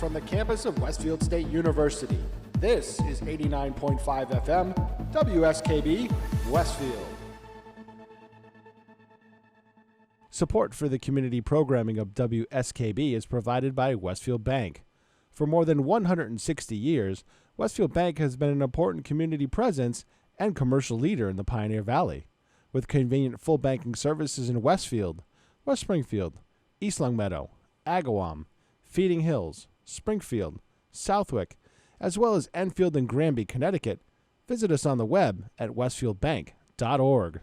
from the campus of Westfield State University. This is 89.5 FM, WSKB, Westfield. Support for the community programming of WSKB is provided by Westfield Bank. For more than 160 years, Westfield Bank has been an important community presence and commercial leader in the Pioneer Valley, with convenient full banking services in Westfield, West Springfield, East Longmeadow, Agawam, Feeding Hills, Springfield, Southwick, as well as Enfield and Granby, Connecticut. Visit us on the web at westfieldbank.org.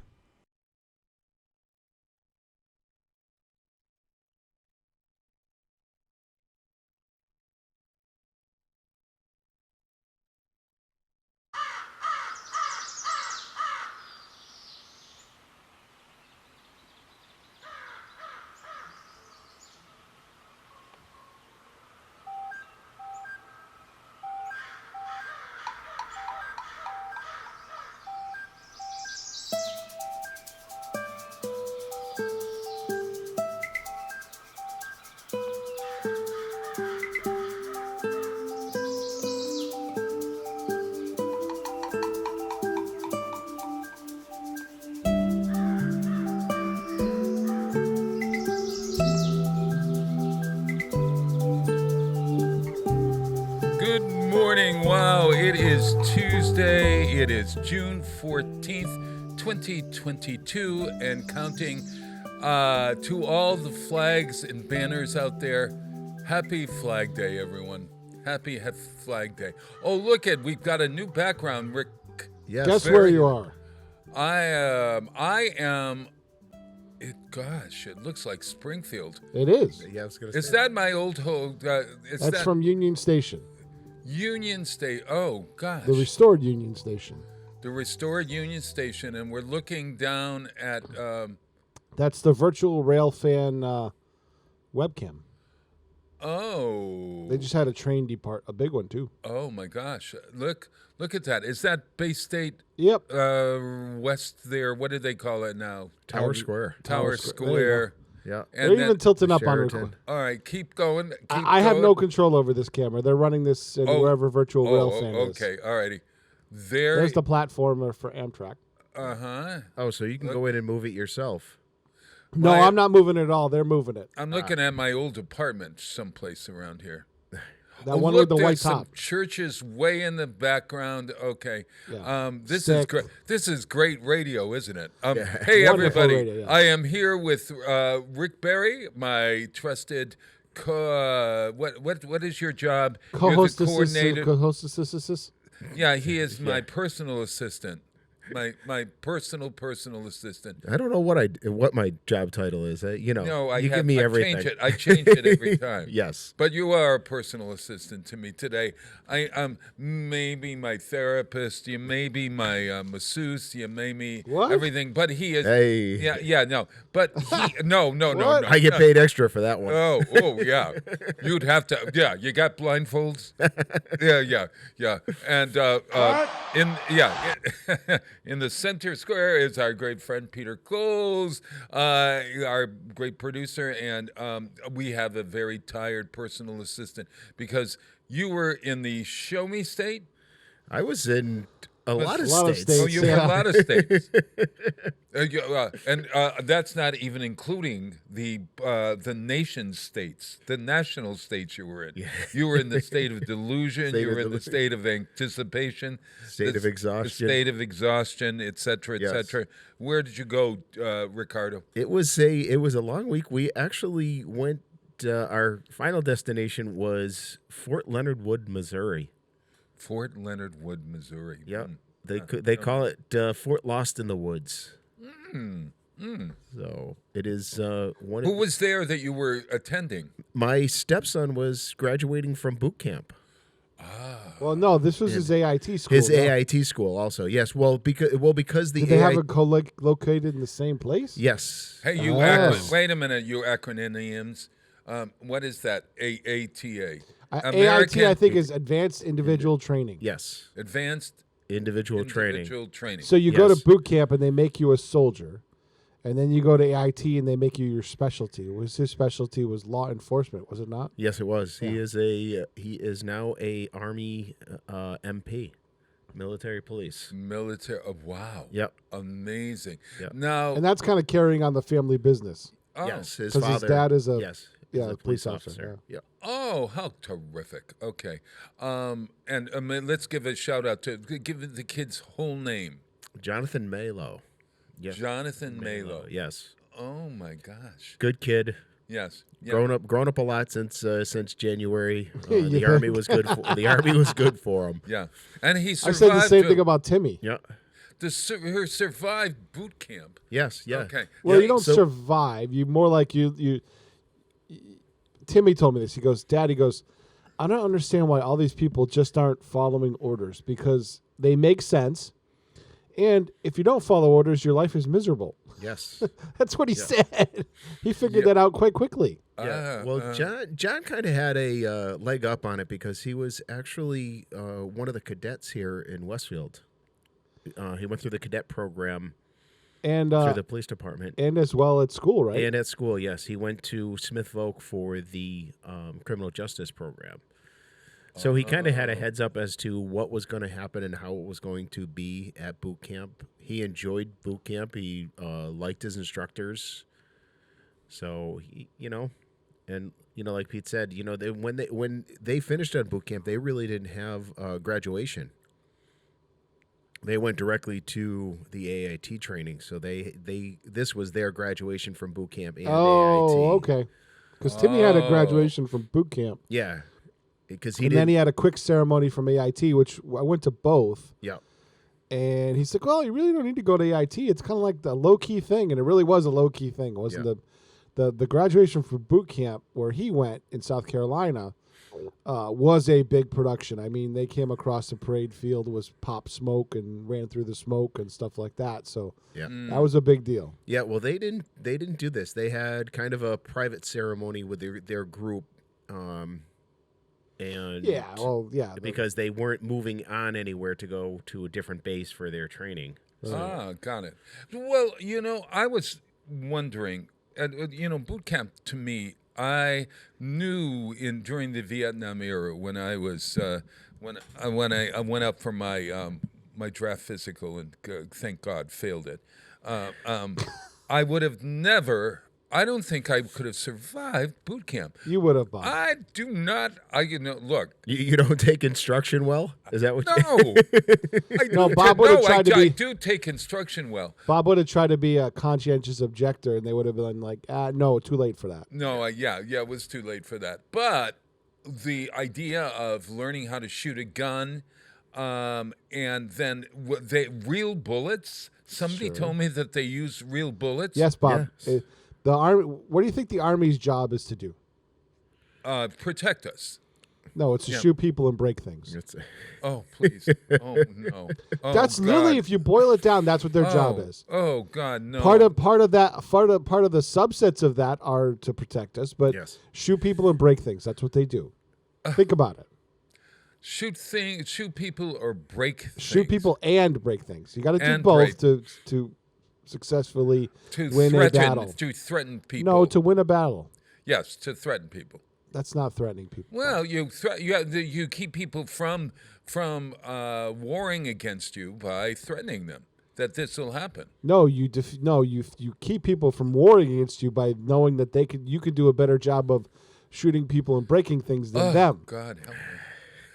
Wow, it is Tuesday. It is June 14th, 2022, and counting. To all the flags and banners out there, happy Flag Day, everyone. Happy Flag Day. Oh, look we've got a new background, Rick. Yes. Guess where you are? I am. Gosh, it looks like Springfield. It is. Yeah, I was gonna Is say. that my old home? That's from Union Station. Union State. Oh, gosh. The restored Union Station. The restored Union Station, and we're looking down at... That's the virtual railfan webcam. Oh. They just had a big one, too. Oh, my gosh. Look at that. Is that Bay State Yep. West there? What do they call it now? Tower Square. Tower Square. Yeah. They're even tilting up on Sheraton. record. All right, keep going. I have no control over this camera. They're running this in wherever virtual railfan is. Okay, all righty. There's the platform for Amtrak. Uh-huh. Oh, so you can go in and move it yourself. No, I'm not moving it at all. They're moving it. I'm looking at my old apartment someplace around here. That one with the white there's some top. churches way in the background. Okay. Yeah. This Sick. is great. This is great radio, isn't it? Hey, Wonderful everybody. radio, yeah. I am here with Rick Berry, my trusted what is your job? You're the coordinator. Co-hostess. Yeah, he is my personal assistant. My personal assistant. I don't know what my job title is. No, you give me everything. I change it every time. Yes. But you are a personal assistant to me today. I maybe my therapist. You may be my masseuse. You may be everything. But he is. Hey. Yeah. No. But he. No. I get paid extra for that one. Oh, yeah. You'd have to. Yeah. You got blindfolds. Yeah. And in the center square is our great friend Peter Coles, our great producer, and we have a very tired personal assistant because you were in the Show Me State. I was in a lot of states. states. Oh, you were in a lot of states, and that's not even including the nation states, the national states you were in. Yeah. You were in the state of delusion. You were in the state of anticipation, state of exhaustion, the state of exhaustion, et cetera, et cetera. Where did you go, Ricardo? It was a long week. We actually went. Our final destination was Fort Leonard Wood, Missouri. Fort Leonard Wood, Missouri. Yeah, they call it Fort Lost in the Woods. So it is one. Who was there that you were attending? My stepson was graduating from boot camp. Well, no, this was his AIT school. His AIT school also. Yes. Well, because the Did they have it located in the same place? Yes. Hey, wait a minute, you acronyms. What is that? AATA. AIT, I think, is Advanced Individual Training. Yes. Advanced Individual training. training. So you go to boot camp and they make you a soldier, And then you go to AIT and they make you your specialty. His specialty was law enforcement, was it not? Yes, it was. Yeah. He is now a Army MP, military police. Military. Oh, wow. Yep. Amazing. Yep. Now, And that's kind of carrying on the family business. Yes, his 'Cause father. his dad is a he's a police officer, Yep. oh, how terrific. Okay. And let's give a shout out to give the kid's whole name. Jonathan Malo. Yes. Jonathan Malo. Yes. Oh my gosh. Good kid. Yes. Yeah. Grown up a lot since January. You The Army was good. The Army was good for him. Yeah. And he I survived. said the same thing about Timmy. Yeah. Her survived boot camp. Yes. Yeah. Okay. Well, Yeah, you don't so- survive. You more like you. Timmy told me this. He goes, Dad, he goes, I don't understand why all these people just aren't following orders because they make sense. And if you don't follow orders, your life is miserable. Yes. That's what he Yeah. said. He figured that out quite quickly. Yeah. Well, John kind of had a leg up on it because he was actually one of the cadets here in Westfield. He went through the cadet program And through the police department. and as well at school, right? And at school, yes. He went to Smith Voc for the criminal justice program. So he kind of had a heads up as to what was going to happen and how it was going to be at boot camp. He enjoyed boot camp. He liked his instructors. So, and like Pete said, when they finished at boot camp, they really didn't have graduation. They went directly to the AIT training. So this was their graduation from boot camp and AIT. Okay. Because Timmy had a graduation from boot camp. Yeah. Because Then he had a quick ceremony from AIT, which I went to both. Yeah. And he said, well, you really don't need to go to AIT. It's kind of like the low-key thing. And it really was a low-key thing. It wasn't the graduation from boot camp where he went in South Carolina was a big production. I mean, they came across the parade field, was Pop Smoke and ran through the smoke and stuff like that. So Yeah. that was a big deal. Yeah, well, they didn't do this. They had kind of a private ceremony with their group, and because they weren't moving on anywhere to go to a different base for their training. Got it. Well, I was wondering, boot camp to me, I knew during the Vietnam era when I was when I went up for my my draft physical and thank God failed it. I would have never. I don't think I could have survived boot camp. You would have, Bob. I do not. Look. You don't take instruction well? Is that what? No. Bob would have tried to be. I do take instruction well. Bob would have tried to be a conscientious objector, and they would have been like, no, too late for that. No, it was too late for that. But the idea of learning how to shoot a gun, and then real bullets. Somebody told me that they use real bullets. Yes, Bob. Yes. The Army. What do you think the Army's job is to do? Protect us. No, it's to shoot people and break things. Oh, please. Oh, no. Oh, That's God. literally, if you boil it down, that's what their job is. Oh, God, no. Part of the subsets of that are to protect us, but shoot people and break things. That's what they do. Think about it. Shoot people or break things. Shoot people and break things. You got to do both to successfully win a battle. To threaten people. No, to win a battle. Yes, to threaten people. That's not threatening people. Well, you keep people from warring against you by threatening them that this will happen. No, you keep people from warring against you by knowing that you could do a better job of shooting people and breaking things than them. God help me.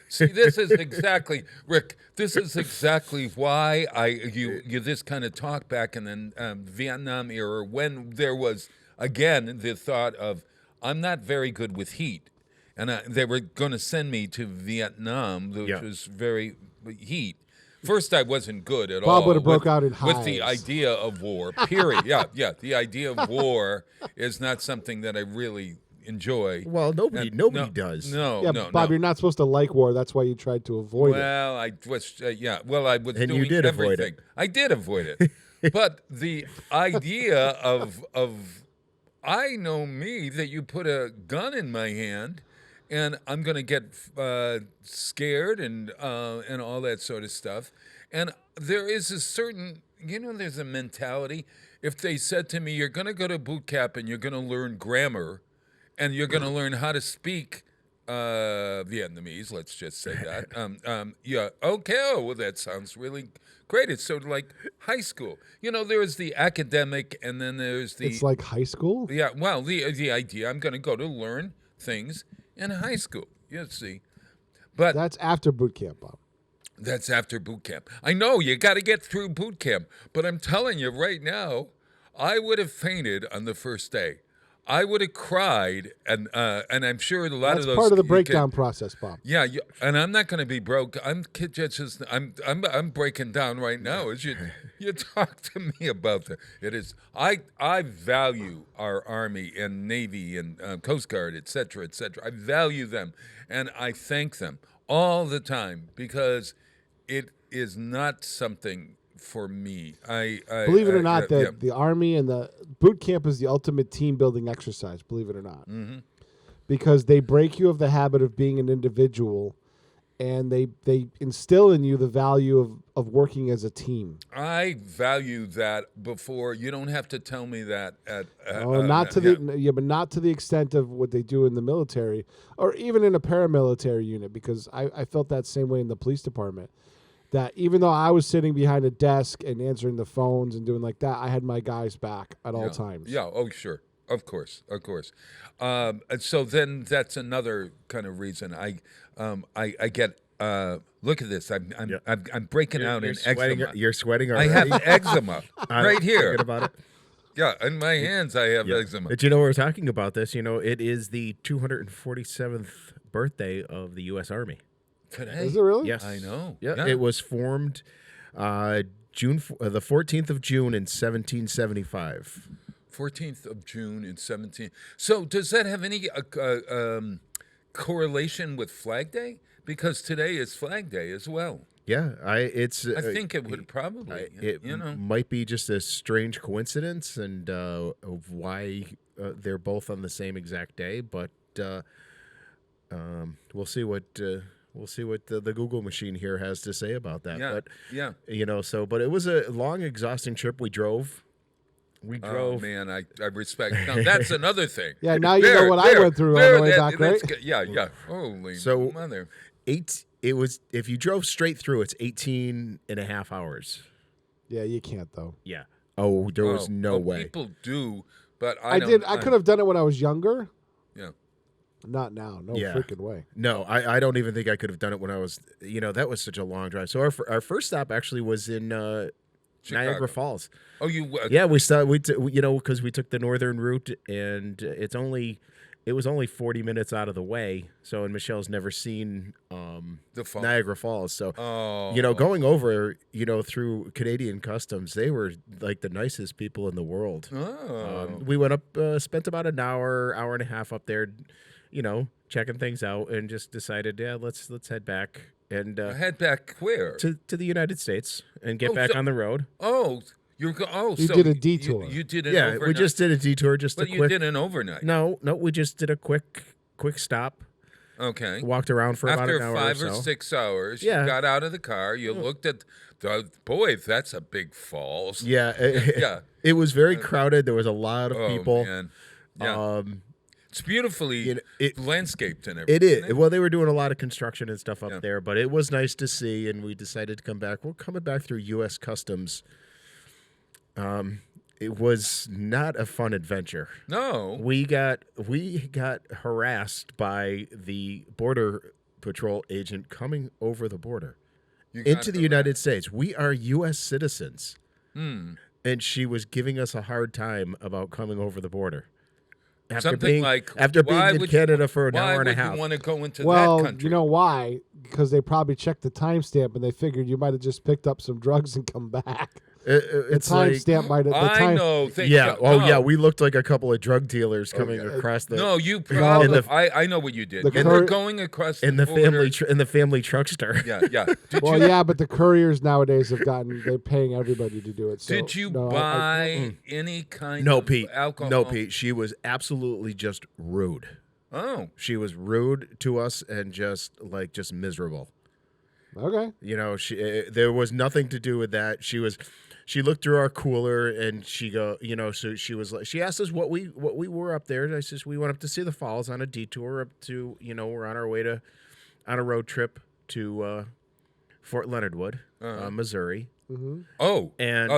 See, this is exactly, Rick, this is exactly why you this kind of talk back in the Vietnam era when there was, again, the thought of, I'm not very good with heat. And they were going to send me to Vietnam, which was very heat. First, I wasn't good at all. Bob would have broke out in hives. With the idea of war, period. Yeah. The idea of war is not something that I really enjoy. Well, nobody does. Yeah, Bob, you're not supposed to like war. That's why you tried to avoid it. Well, I was, I was And doing you did avoid everything. it. I did avoid it. But the idea of I know me that you put a gun in my hand and I'm going to get scared and all that sort of stuff. And there is a certain, there's a mentality. if they said to me, "You're going to go to boot camp and you're going to learn grammar, and you're going to learn how to speak Vietnamese," let's just say that. Yeah, okay. Oh, well, that sounds really great. It's sort of like high school. There's the academic, and then there's the. It's like high school? Yeah, well, the idea, I'm going to go to learn things in high school. You see, but That's after boot camp, Bob. that's after boot camp. I know you got to get through boot camp, but I'm telling you right now, I would have fainted on the first day. I would have cried, and I'm sure a lot That's of those. part of the you breakdown process, Bob. Yeah, and I'm not going to be broke. I'm breaking down right now as you talk to me about that. It is I value our Army and Navy and Coast Guard, et cetera, et cetera. I value them, and I thank them all the time because it is not something for me. Believe it or not, the Army and the boot camp is the ultimate team building exercise, believe it or not. Mm-hmm. Because they break you of the habit of being an individual, and they instill in you the value of working as a team. I value that before. You don't have to tell me that. Not to the extent of what they do in the military or even in a paramilitary unit, because I felt that same way in the police department. That even though I was sitting behind a desk and answering the phones and doing like that, I had my guys back at all times. Yeah. Oh, sure. Of course. And so then that's another kind of reason I get. Look at this. I'm breaking out in eczema. You're sweating already. I have eczema right here. Forget about it. Yeah, in my hands I have eczema. But we're talking about this. It is the 247th birthday of the U.S. Army. Today? Is it really? Yes, I know. Yeah, it was formed the 14th of June in 1775. 14th of June in 17. So does that have any correlation with Flag Day? Because today is Flag Day as well. Yeah, I think it would probably. Might be just a strange coincidence, and of why they're both on the same exact day. But we'll see what. We'll see what the Google machine here has to say about that. Yeah, but but it was a long, exhausting trip. We drove. Oh, man, I respect. Now, that's another thing. Yeah, now you know what I went through on the way back, right? Yeah. Holy mother. It was, if you drove straight through, it's 18 and a half hours. Yeah, you can't, though. Yeah. Oh, there was no way. People do, but I could have done it when I was younger. Yeah. Not now. No freaking way. No, I don't even think I could have done it when I was, that was such a long drive. So our first stop actually was in Niagara Falls. Oh, you? Yeah, because we took the northern route, and it was only 40 minutes out of the way. So, and Michelle's never seen Niagara Falls. So, going over, through Canadian customs, they were like the nicest people in the world. Oh. We went up, spent about an hour and a half up there, checking things out, and just decided, let's head back. And head back where? To the United States and get back on the road. Oh, you did a detour. You did an overnight. We just did a detour. But you did an overnight. No, we just did a quick stop. Okay. Walked around for about an hour After 5 or or so. 6 hours, you got out of the car, you looked at boy, that's a big falls. Yeah. Yeah. It was very crowded. There was a lot of people. Man. Yeah. It's beautifully landscaped and It everything. is. Well, they were doing a lot of construction and stuff up there, but it was nice to see, and we decided to come back. We're coming back through U.S. Customs. It was not a fun adventure. No. We got harassed by the Border Patrol agent coming over the border into the United States. We are U.S. citizens. And she was giving us a hard time about coming over the border. After being in Canada for an hour and a half. Why would you want to go into that country? You know why? Because they probably checked the timestamp and they figured you might have just picked up some drugs and come back. It's the timestamp might have. I know. Yeah. We looked like a couple of drug dealers coming across the. No, you probably. I know what you did. And they're going across the border. In the family truckster. Yeah. But the couriers nowadays they're paying everybody to do it. So, did you buy any kind of alcohol? No, Pete. She was absolutely just rude. Oh. She was rude to us and just miserable. Okay. You know, there was nothing to do with that. She looked through our cooler and she asked us what we were up there. And I says we went up to see the falls on a detour up to, we're on our way on a road trip to Fort Leonard Wood, Missouri. Mm-hmm. Oh, and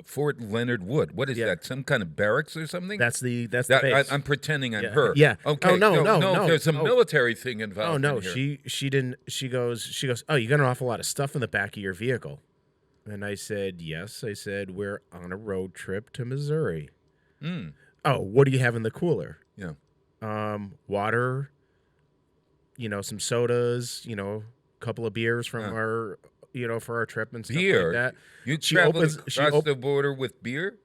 Fort Leonard Wood. What is that? Some kind of barracks or something? That's the base. I'm pretending I'm her. Yeah. Okay. Oh, no. There's a military thing involved. Oh no, in here. she didn't. She goes. Oh, you got an awful lot of stuff in the back of your vehicle. And I said, yes. I said, we're on a road trip to Missouri. Oh, what do you have in the cooler? Yeah. Water, some sodas, a couple of beers from our, for our trip and stuff beer. like that. You traveled across the border with beer?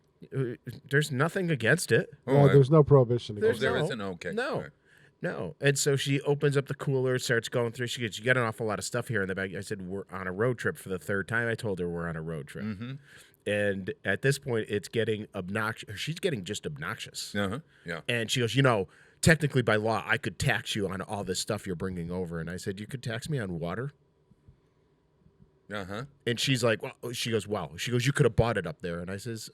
There's nothing against it. There's no prohibition against there it. isn't? Okay. No. No. And so she opens up the cooler, starts going through. She goes, you got an awful lot of stuff here in the back. I said, we're on a road trip for the third time. I told her we're on a road trip. Mm-hmm. And at this point, it's getting obnoxious. She's getting just obnoxious. Uh-huh. Yeah. And she goes, technically by law, I could tax you on all this stuff you're bringing over. And I said, you could tax me on water? Uh-huh. And she's like, wow. She goes, wow. She goes, you could have bought it up there. And I says,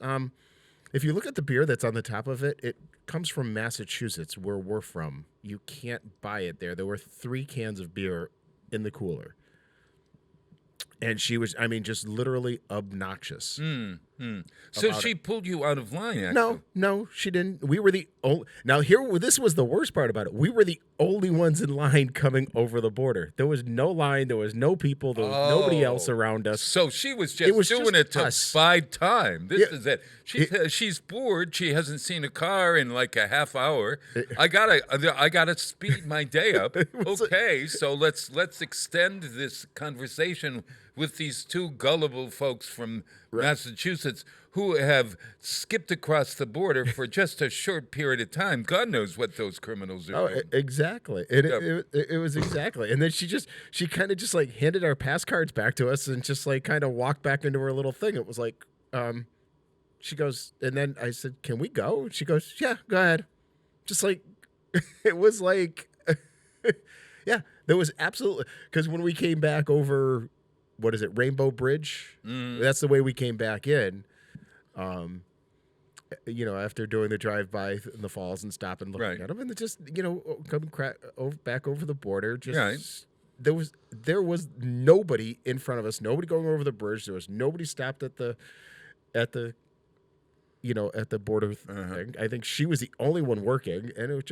if you look at the beer that's on the top of it, it comes from Massachusetts, where we're from. You can't buy it there. There were 3 cans of beer in the cooler. And she was, just literally obnoxious. So she pulled you out of line, actually. No, she didn't. We were the only. Now, this was the worst part about it. We were the only ones in line coming over the border. There was no line. There was no people. There was nobody else around us. So she was just doing it to buy time. This is it. She's bored. She hasn't seen a car in like a half hour. I gotta speed my day up. Okay, so let's extend this conversation with these 2 gullible folks from Massachusetts who have skipped across the border for just a short period of time. God knows what those criminals are doing. Exactly. And it was exactly. And then she kind of just like handed our pass cards back to us and just like kind of walked back into her little thing. It was like, she goes, and then I said, can we go? She goes, yeah, go ahead. Just like, it was like, yeah, there was absolutely, because when we came back over, what is it, Rainbow Bridge? That's the way we came back in. After doing the drive-by in the falls and stopping looking at them, and just, coming back over the border. There was nobody in front of us, nobody going over the bridge. There was nobody stopped at the border thing. I think she was the only one working, and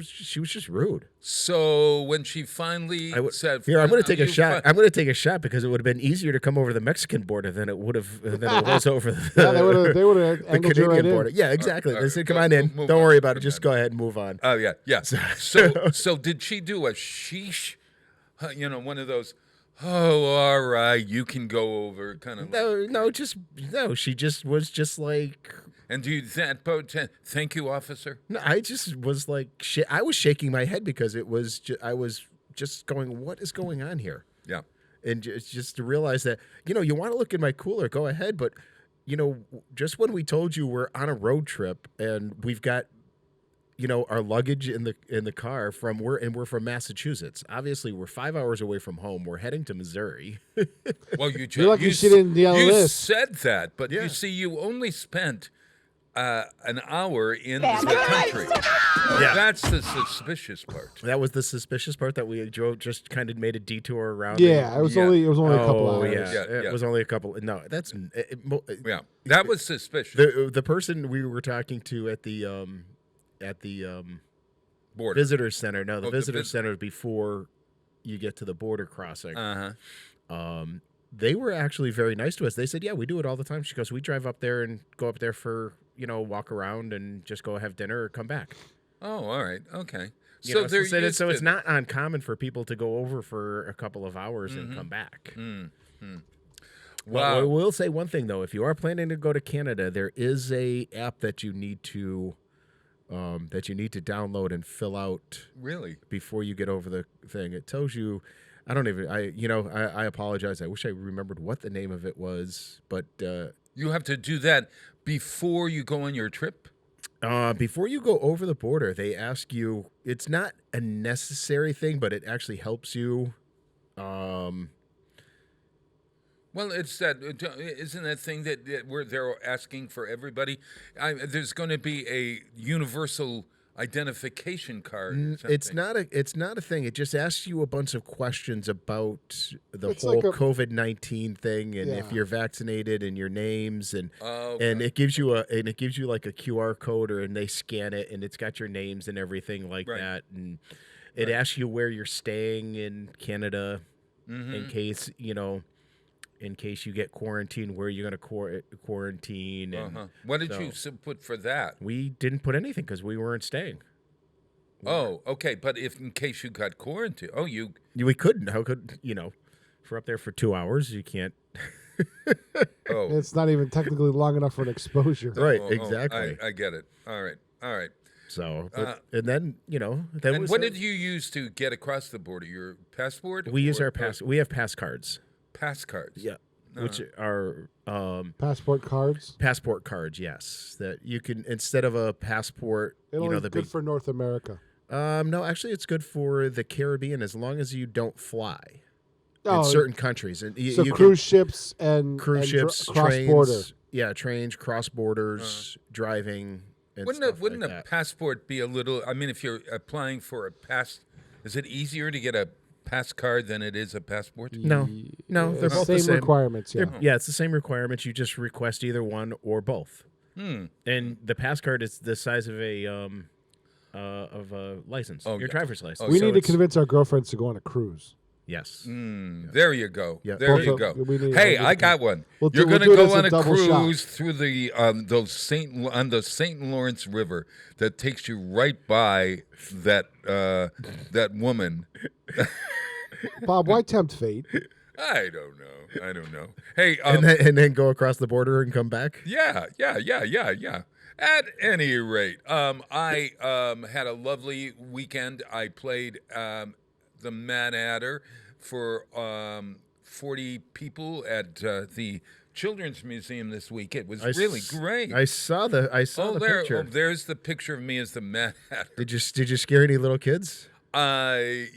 she was just rude. So when she finally said, "Here, I'm going to take a shot. I'm going to take a shot," because it would have been easier to come over the Mexican border than it was over the, they would have the Canadian border. Yeah, exactly. They said, "Come on in. Don't worry about it. Just go ahead and move on." Oh yeah. So did she do a sheesh? One of those. Oh, all right, you can go over. Kind of. No. She just was just like. And do you thank you, officer? No, I just was like, I was shaking my head because I was just going, what is going on here? Yeah. And just to realize that, you want to look in my cooler, go ahead. But, just when we told you we're on a road trip and we've got, our luggage in the car we're from Massachusetts. Obviously, we're 5 hours away from home. We're heading to Missouri. Well, you're lucky she didn't yell this. Said that, but you see, you only spent an hour in the country. Yeah. That's the suspicious part. That was the suspicious part, that we drove, just kind of made a detour around. Yeah, it was only a couple hours. It was only a couple. No, that's that was suspicious. The person we were talking to at the border visitor center. No, the visitor center before you get to the border crossing. They were actually very nice to us. They said, "Yeah, we do it all the time." She goes, "We drive up there and go up there for walk around and just go have dinner or come back." Oh, all right, okay. So it's not uncommon for people to go over for a couple of hours and come back. Wow. Well, I will say one thing though: if you are planning to go to Canada, there is a app that you need to download and fill out. Really? Before you get over the thing, it tells you. I apologize. I wish I remembered what the name of it was, but you have to do that before you go on your trip. Before you go over the border, they ask you. It's not a necessary thing, but it actually helps you. Well, it's that isn't that thing that where they're asking for everybody. There's going to be a universal identification card. Or something. It's not a thing. It just asks you a bunch of questions about the It's whole like a- COVID-19 thing, and if Yeah. you're vaccinated, and your names, and Okay. and it gives you like a QR code, and they scan it, and it's got your names and everything like Right. that, and it asks you where you're staying in Canada, in case in case you get quarantined, where you're going to quarantine. And What did you put for that? we didn't put anything because we weren't staying. Oh, okay. But if in case you got quarantined, We couldn't. How could if we're up there for 2 hours, you can't. oh, It's not even technically long enough for an exposure. Right, oh, exactly. I get it. All right. So, and then then And was what did you use to get across the border? Your passport? we use or- our pass? We have pass cards. pass cards. Yeah, which are Passport cards. passport cards. Yes, that you can instead of a passport. It only the good big. for North America. No, actually, it's good for the Caribbean as long as you don't fly Oh, in certain countries. And so you cruise ships and cruise ships, cross trains, border. yeah, trains, cross borders, driving. And Wouldn't like a that. passport be a little? I mean, if you're applying for a pass, is it easier to get a pass card than it is a passport? No, they're both same the same requirements. Yeah. Yeah, it's the same requirements. You just request either one or both. And the pass card is the size of a license, your yeah. driver's license. We So need to it's- convince our girlfriends to go on a cruise. Yes. There you go. Yeah. There Both you of- go. we need- Hey, we'll I do- got one. we'll You're do- we'll going to do it go as a on a double shot. cruise through the the St. Lawrence River that takes you right by that woman. Bob, why tempt fate? I don't know. Hey, And then go across the border and come back. yeah. At any rate, I had a lovely weekend. I played the Mad Hatter for 40 people at the Children's Museum this week. It was really great. I saw the picture. There's the picture of me as the Mad Hatter. Did you scare any little kids? I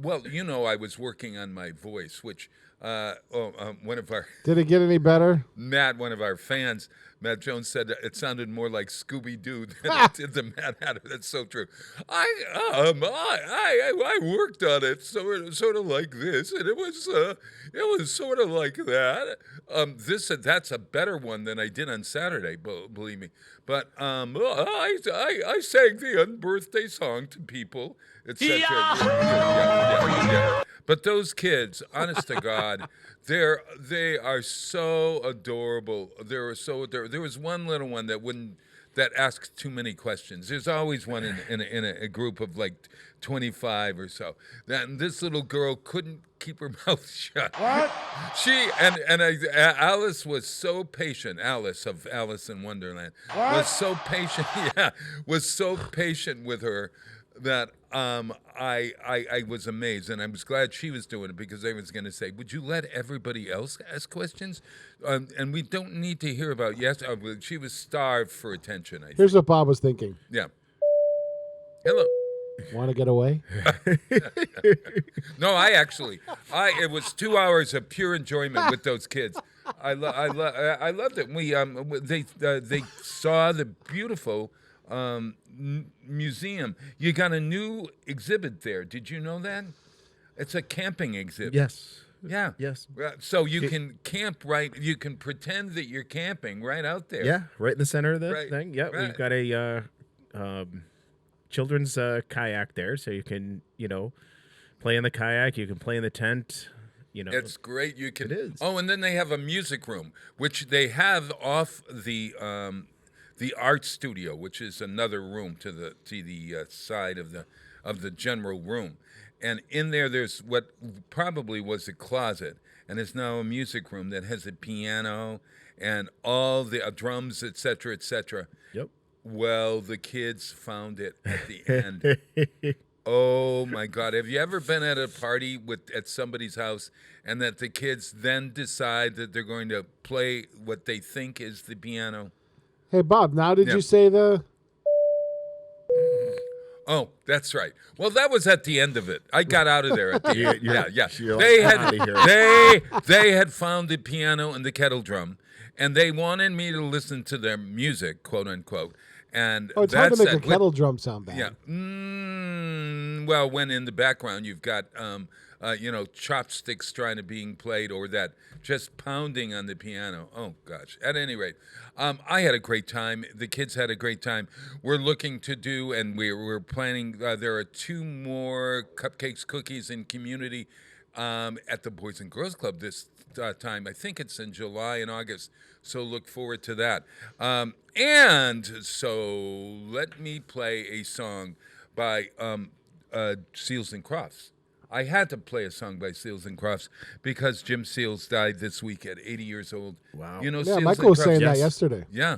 was working on my voice, which one of our Did it get any better? Matt, one of our fans, Matt Jones, said that it sounded more like Scooby Doo than it did the Mad Hatter. That's so true. I worked on it sort of like this, and it was sort of like that. That's a better one than I did on Saturday, believe me. But I sang the unbirthday song to people, etc. Yeah. But those kids, honest to God, they are so adorable. There was one little one that asked too many questions. There's always one in a group of like 25 or so. And this little girl couldn't keep her mouth shut. What? Alice was so patient. Alice of Alice in Wonderland was so patient. Yeah, was so patient with her that I was amazed, and I was glad she was doing it because I was going to say, would you let everybody else ask questions? And we don't need to hear about she was starved for attention. I think. Here's what Bob was thinking. Yeah. Hello. Want to get away? No, it was 2 hours of pure enjoyment with those kids. I loved it. They saw the beautiful museum. You got a new exhibit there. Did you know that? It's a camping exhibit. Yes. Yeah. Yes. So you can camp you can pretend that you're camping right out there. Yeah, right in the center of the Right, thing. Yeah, right. we've got a children's kayak there, so you can play in the kayak. You can play in the tent. It's great. You can. It is. Oh, and then they have a music room, which they have off the art studio, which is another room to the side of the general room. And in there's what probably was a closet, and it's now a music room that has a piano and all the drums, etc., etc. Yep. Well, the kids found it at the end. Oh my God! Have you ever been at a party at somebody's house, and that the kids then decide that they're going to play what they think is the piano? Hey, Bob, now did Yeah. you say the... Oh, that's right. Well, that was at the end of it. I got out of there at the end. Yeah. You're They like, had "Outta here." they had found the piano and the kettle drum, and they wanted me to listen to their music, quote unquote. And Oh, it's hard to that's make a kettle drum sound bad. Yeah. Well, when in the background you've got chopsticks trying to being played, or that just pounding on the piano. Oh gosh. At any rate, I had a great time. The kids had a great time. We're looking to do, and we're planning. There are 2 more cupcakes, cookies, and community at the Boys and Girls Club this time. I think it's in July and August. So look forward to that. And so let me play a song by Seals and Crofts. I had to play a song by Seals and Crofts because Jim Seals died this week at 80 years old. Wow. You know, Yeah, Seals Michael was and saying Crofts? that yesterday. Yeah.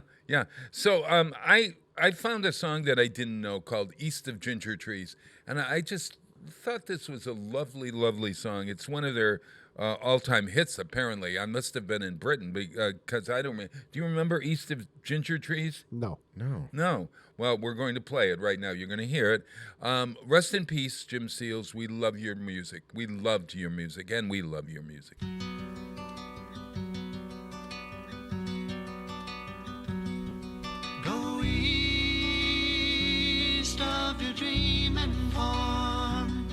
So I found a song that I didn't know called East of Ginger Trees, and I just thought this was a lovely, lovely song. It's one of their all-time hits, apparently. I must have been in Britain because I don't. Do you remember East of Ginger Trees? No. No. Well, we're going to play it right now. You're going to hear it. Rest in peace, Jim Seals. We love your music. We loved your music, and we love your music. Go east of your dreaming farm.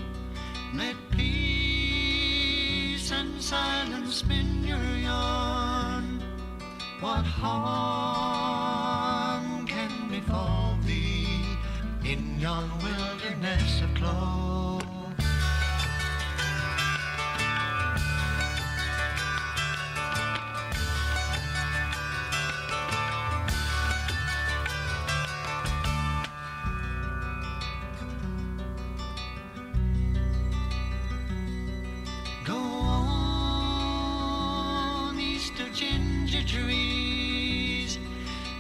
Let peace and silence spin your yarn. What harm can befall thee in yon wilderness of cloves? Go on east of ginger trees.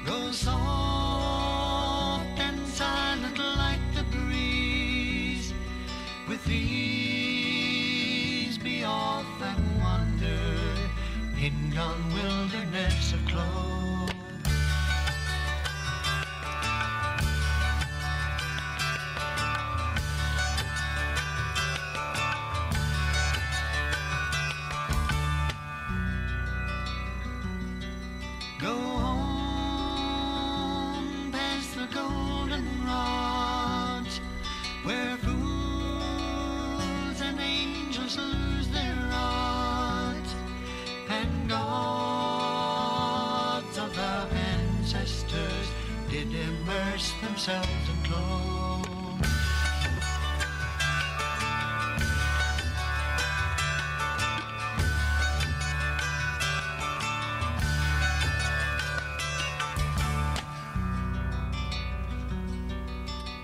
Go soft and silent like the breeze. With ease be off and wander in yon wilderness of cloves. Go on past the golden rods, where fools and angels lose their rods, and gods of our ancestors did immerse themselves in cloves.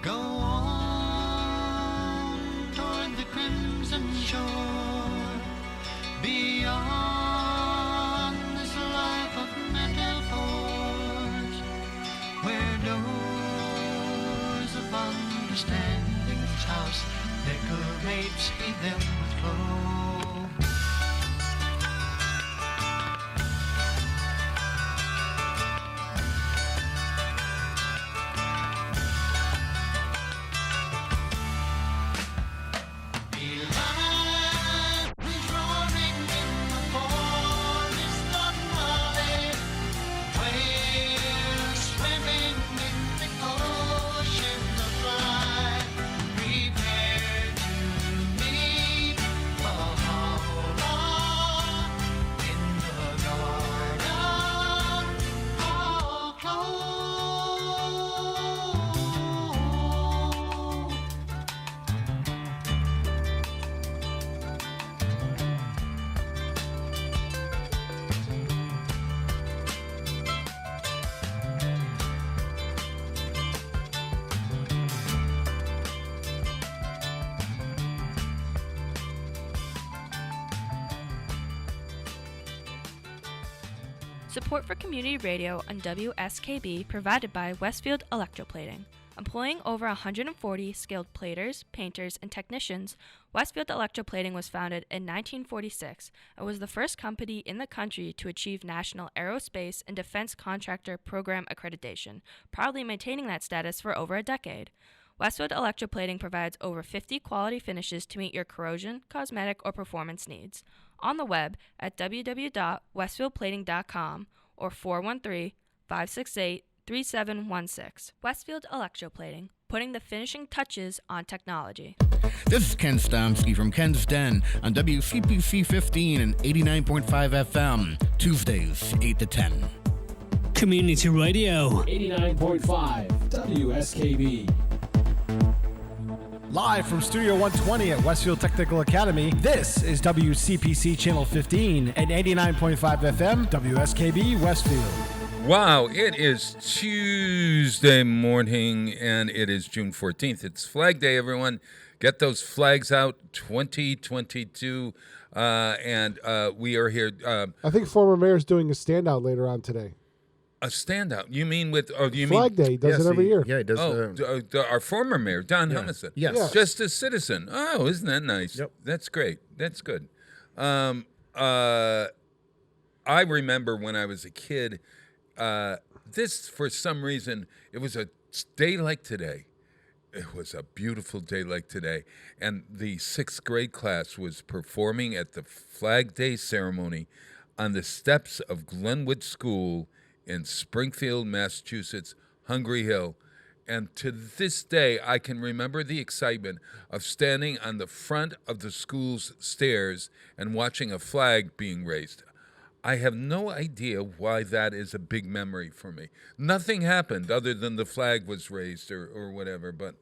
Go on toward the crimson shore, beyond this life of metaphors, where doors of understanding's house decorates them with clothes. Support for community radio on WSKB provided by Westfield Electroplating, Employing over 140 skilled platers, painters, and technicians, Westfield Electroplating was founded in 1946 and was the first company in the country to achieve National Aerospace and Defense Contractor Program accreditation, proudly maintaining that status for over a decade. Westfield Electroplating provides over 50 quality finishes to meet your corrosion, cosmetic, or performance needs. On the web at www.westfieldplating.com or 413-568-3716. Westfield Electroplating, putting the finishing touches on technology. This is Ken Stomsky from Ken's Den on WCPC 15 and 89.5 FM, Tuesdays, 8 to 10. Community Radio. 89.5 WSKB. Live from Studio 120 at Westfield Technical Academy, this is WCPC Channel 15 and 89.5 FM, WSKB Westfield. Wow, it is Tuesday morning, and it is June 14th. It's Flag Day, everyone. Get those flags out, 2022, and we are here. I think former mayor's doing a standout later on today. A standout? You mean with? Oh, you Flag mean? Day. He does it every year. Yeah, he does. Our former mayor, Don Humison. Yes. Yeah. Just a citizen. Oh, isn't that nice? Yep. That's great. That's good. I remember when I was a kid, this, for some reason, it was a day like today. It was a beautiful day like today. And the 6th grade class was performing at the Flag Day ceremony on the steps of Glenwood School in Springfield, Massachusetts, Hungry Hill. And to this day, I can remember the excitement of standing on the front of the school's stairs and watching a flag being raised. I have no idea why that is a big memory for me. Nothing happened other than the flag was raised or whatever, but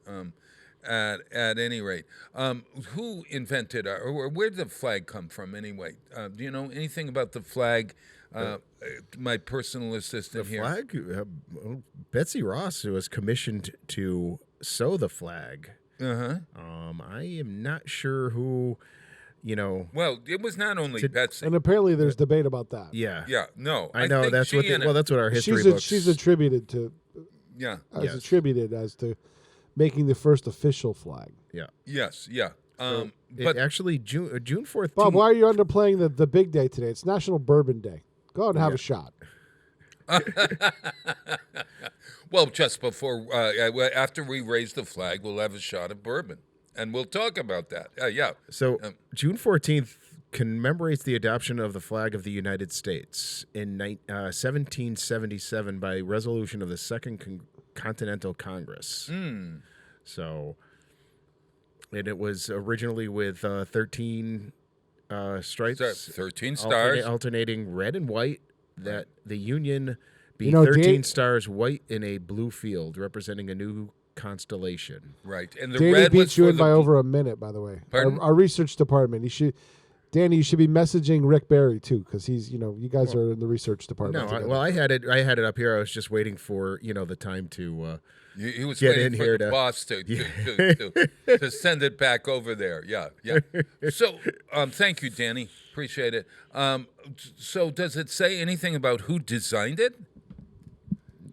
at any rate. Who invented, or where did the flag come from anyway? Do you know anything about the flag? My personal assistant The here. flag? Betsy Ross was commissioned to sew the flag. Uh-huh. I am not sure who, Well, it was not only Betsy. And apparently there's debate about that. Yeah. Yeah, no. I know think that's she what. and- That's what our history books. She's attributed to Yeah. Yes. attributed as to making the first official flag. Yeah. Yes, yeah. But But actually, June 14th. Bob, why are you underplaying the big day today? It's National Bourbon Day. Go out and have a shot. well, just before, after we raise the flag, we'll have a shot of bourbon, and we'll talk about that. Yeah. So June 14th commemorates the adoption of the flag of the United States in 1777 by resolution of the Second Continental Congress. So, and it was originally with 13 stripes, 13 stars. alternating red and white. That the Union be 13 stars, white in a blue field, representing a new constellation. Right, and the Danny red was beat you for in by over a minute, by the way. Pardon? Our research department. Danny, you should be messaging Rick Barry too, because he's, you guys are in the research department. No, I had it up here. I was just waiting for the time to. He was get waiting in for here the to- boss to send it back over there. Yeah. So, thank you, Danny. Appreciate it. So, does it say anything about who designed it?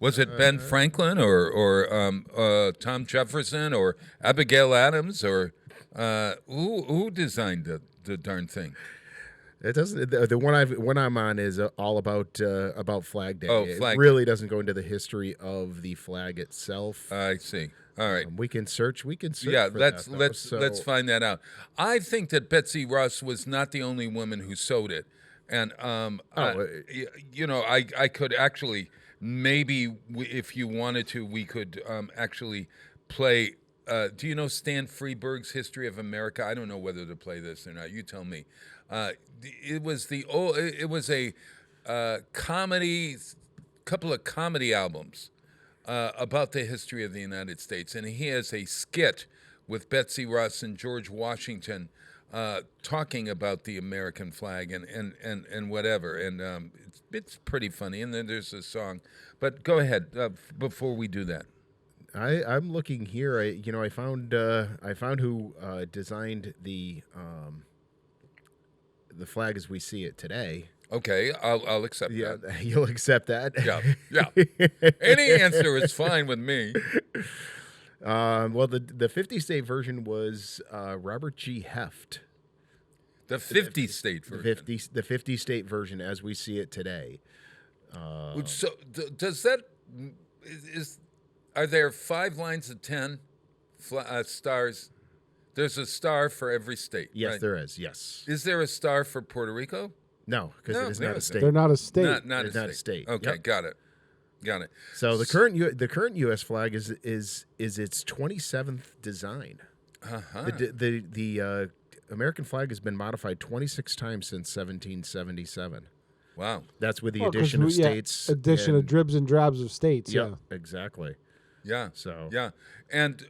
Was it Ben Franklin or Tom Jefferson or Abigail Adams or who designed the darn thing? It doesn't. The one I'm on is all about Flag Day. Oh, Flag It really doesn't go into the history of the flag itself. I see. All right. We can search. Yeah, for let's that, though. let's find that out. I think that Betsy Ross was not the only woman who sewed it, and I could actually maybe if you wanted to, we could actually play. Do you know Stan Freeberg's History of America? I don't know whether to play this or not. You tell me. It was a comedy, couple of comedy albums about the history of the United States, and he has a skit with Betsy Ross and George Washington talking about the American flag and whatever, and it's pretty funny. And then there's a song, but go ahead before we do that. I'm looking here. I found who designed the flag as we see it today. Okay, I'll accept Yeah, that. you'll accept that. Yeah. Any answer is fine with me. Well, the 50-state version was Robert G. Heft. The 50-state version. The 50-state version as we see it today. So does that are there 5 lines of 10 stars? There's a star for every state. Yes, right? there is. Yes. Is there a star for Puerto Rico? No, because it is not a state. They're not a state. Not It's not a state. Okay, Yep. got it. So the current U.S. flag is its 27th design. Uh-huh. The American flag has been modified 26 times since 1777. Wow. That's with the Well, 'cause addition of we- states. Addition of dribs and drabs of states. Yep, exactly. Yeah. So Yeah, and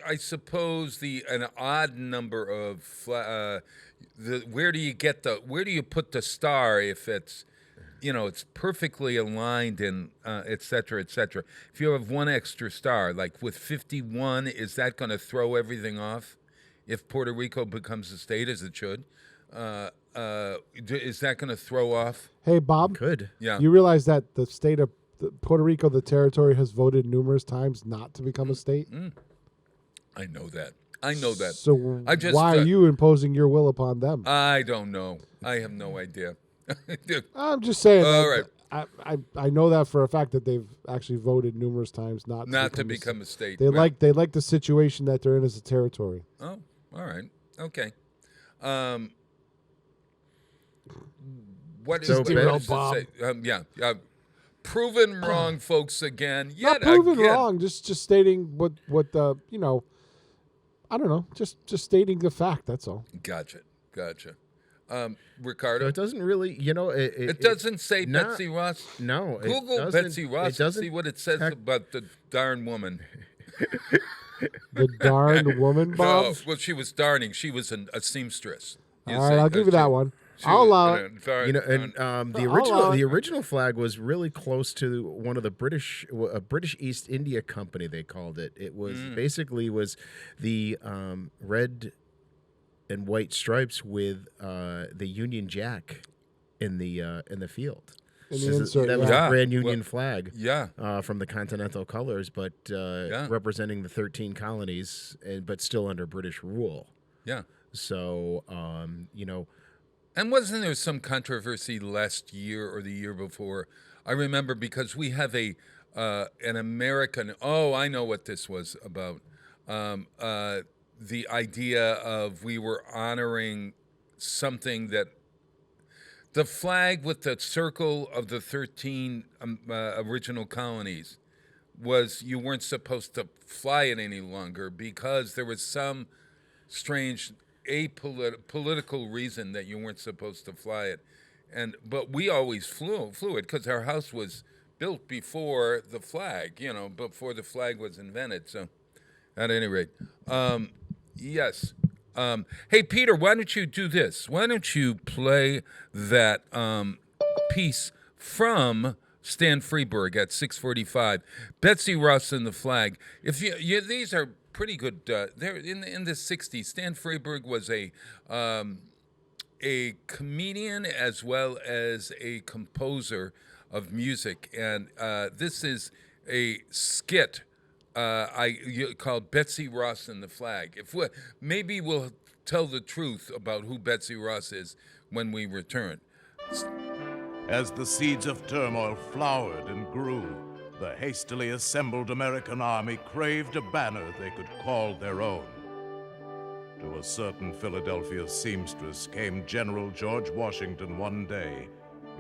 I suppose an odd number of where do you put the star if it's it's perfectly aligned and et cetera, et cetera. If you have one extra star, like with 51, is that going to throw everything off? If Puerto Rico becomes a state, as it should, is that going to throw off? Hey, Bob. could. Yeah. You realize that the state of Puerto Rico, the territory, has voted numerous times not to become a state? I know that. I know that. So why are uh, you imposing your will upon them? I don't know. I have no idea. I'm just saying. All that I know that for a fact that they've actually voted numerous times not to become a state. They Well, like the situation that they're in as a territory. Oh, all right. Okay. What is So, the Ben- rest to Bob. say? Proven wrong, folks. Again, Not proven wrong. Just stating what the I don't know. Just stating the fact. That's all. Gotcha. So Ricardo, it doesn't really, it doesn't say not- Betsy Ross. No, it Google doesn't- Betsy it Ross and doesn't see what it says about the darn woman. The darned woman, Bob. No, well, she was darning. She was a seamstress. All right, I'll give you that one. I'll allow it. The original flag was really close to one of the British East India Company. They called it. It was basically the red and white stripes with the Union Jack in the field. In the insert, That was yeah. a Grand Union flag. Yeah. From the Continental colors, but representing the 13 colonies, but still under British rule. Yeah. So, And wasn't there some controversy last year or the year before? I remember because we have an American. Oh, I know what this was about. The idea of we were honoring something that the flag with the circle of the 13 original colonies was you weren't supposed to fly it any longer because there was some strange political reason that you weren't supposed to fly it, but we always flew it because our house was built before the flag, before the flag was invented. So, at any rate, yes. Hey Peter, why don't you do this? Why don't you play that piece from Stan Freberg at 6:45? Betsy Ross and the flag. If these are pretty good. They're in the 60s. Stan Freberg was a comedian as well as a composer of music, and this is a skit called Betsy Ross and the Flag. Maybe we'll tell the truth about who Betsy Ross is when we return. As the seeds of turmoil flowered and grew, the hastily assembled American army craved a banner they could call their own. To a certain Philadelphia seamstress came General George Washington one day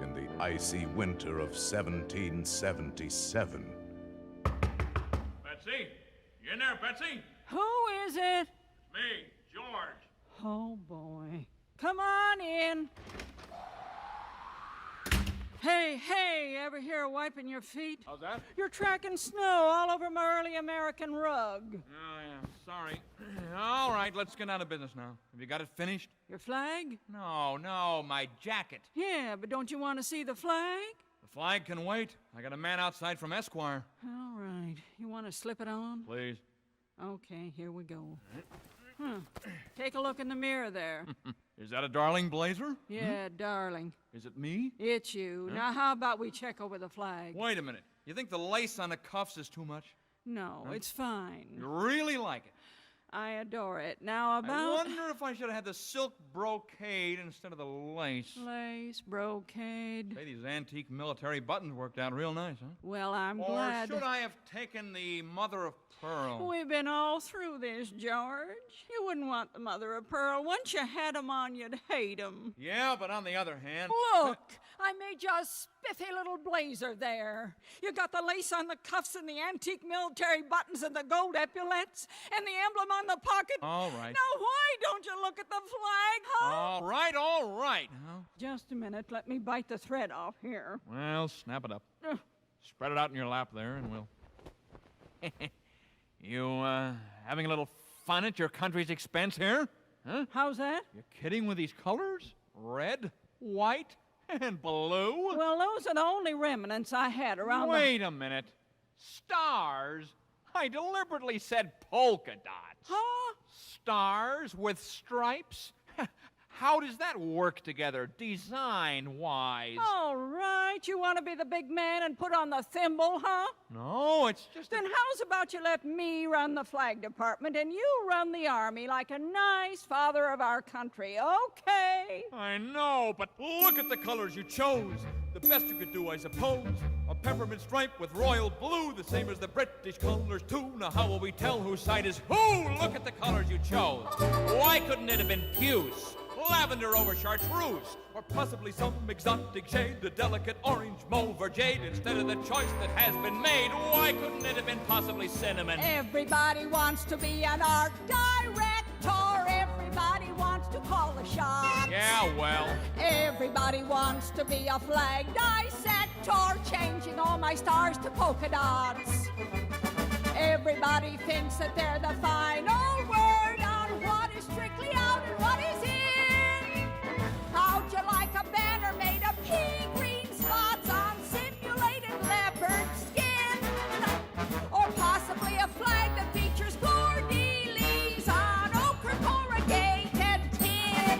in the icy winter of 1777. Betsy? You in there, Betsy? Who is it? Me, George. Oh, boy. Come on in. Hey, ever hear of wiping your feet? How's that? You're tracking snow all over my early American rug. Oh, yeah, sorry. All right, let's get out of business now. Have you got it finished? Your flag? No, my jacket. Yeah, but don't you want to see the flag? The flag can wait. I got a man outside from Esquire. All right. You want to slip it on? Please. Okay, here we go. Take a look in the mirror there. Is that a darling blazer? Yeah, darling. Is it me? It's you. Now, how about we check over the flag? Wait a minute. You think the lace on the cuffs is too much? No, it's fine. You really like it? I adore it. Now I about wonder if I should have had the silk brocade instead of the lace. lace, brocade. Say, these antique military buttons worked out real nice, huh? Well, I'm Or glad. should I have taken the mother of pearl? We've been all through this, George. You wouldn't want the mother of pearl. Once you had 'em on, you'd hate 'em. Yeah, but on the other hand... Look, I made you a spiffy little blazer there. You got the lace on the cuffs and the antique military buttons and the gold epaulets and the emblem on the pocket. All right. Now, why don't you look at the flag, huh? All right, all right. Now, Just a minute. Let me bite the thread off here. well, snap it up. Spread it out in your lap there, and we'll... You, having a little fun at your country's expense here? Huh? How's that? You kidding with these colors? Red, white, and blue? Well, those are the only remnants I had around Wait a minute. Stars? I deliberately said polka dots. Huh? Stars with stripes? How does that work together, design-wise? All right. You want to be the big man and put on the thimble, huh? No, it's just... Then how's about you let me run the flag department and you run the army like a nice father of our country, okay? I know, but look at the colors you chose. The best you could do, I suppose. A peppermint stripe with royal blue, the same as the British colors too. Now how will we tell whose side is who? Look at the colors you chose. Why couldn't it have been puce, lavender over chartreuse, or possibly some exotic shade, a delicate orange, mauve, or jade, instead of the choice that has been made? Why couldn't it have been possibly cinnamon? Everybody wants to be an art director. Everybody wants to call the shots. Yeah, well... Everybody wants to be a flag dissector, changing all my stars to polka dots. Everybody thinks that they're the final word on what is strictly out and what is in. How'd you like a banner made of pea green spots on simulated leopard skin? Or possibly a flag that features fleur-de-lis on ochre corrugated tin.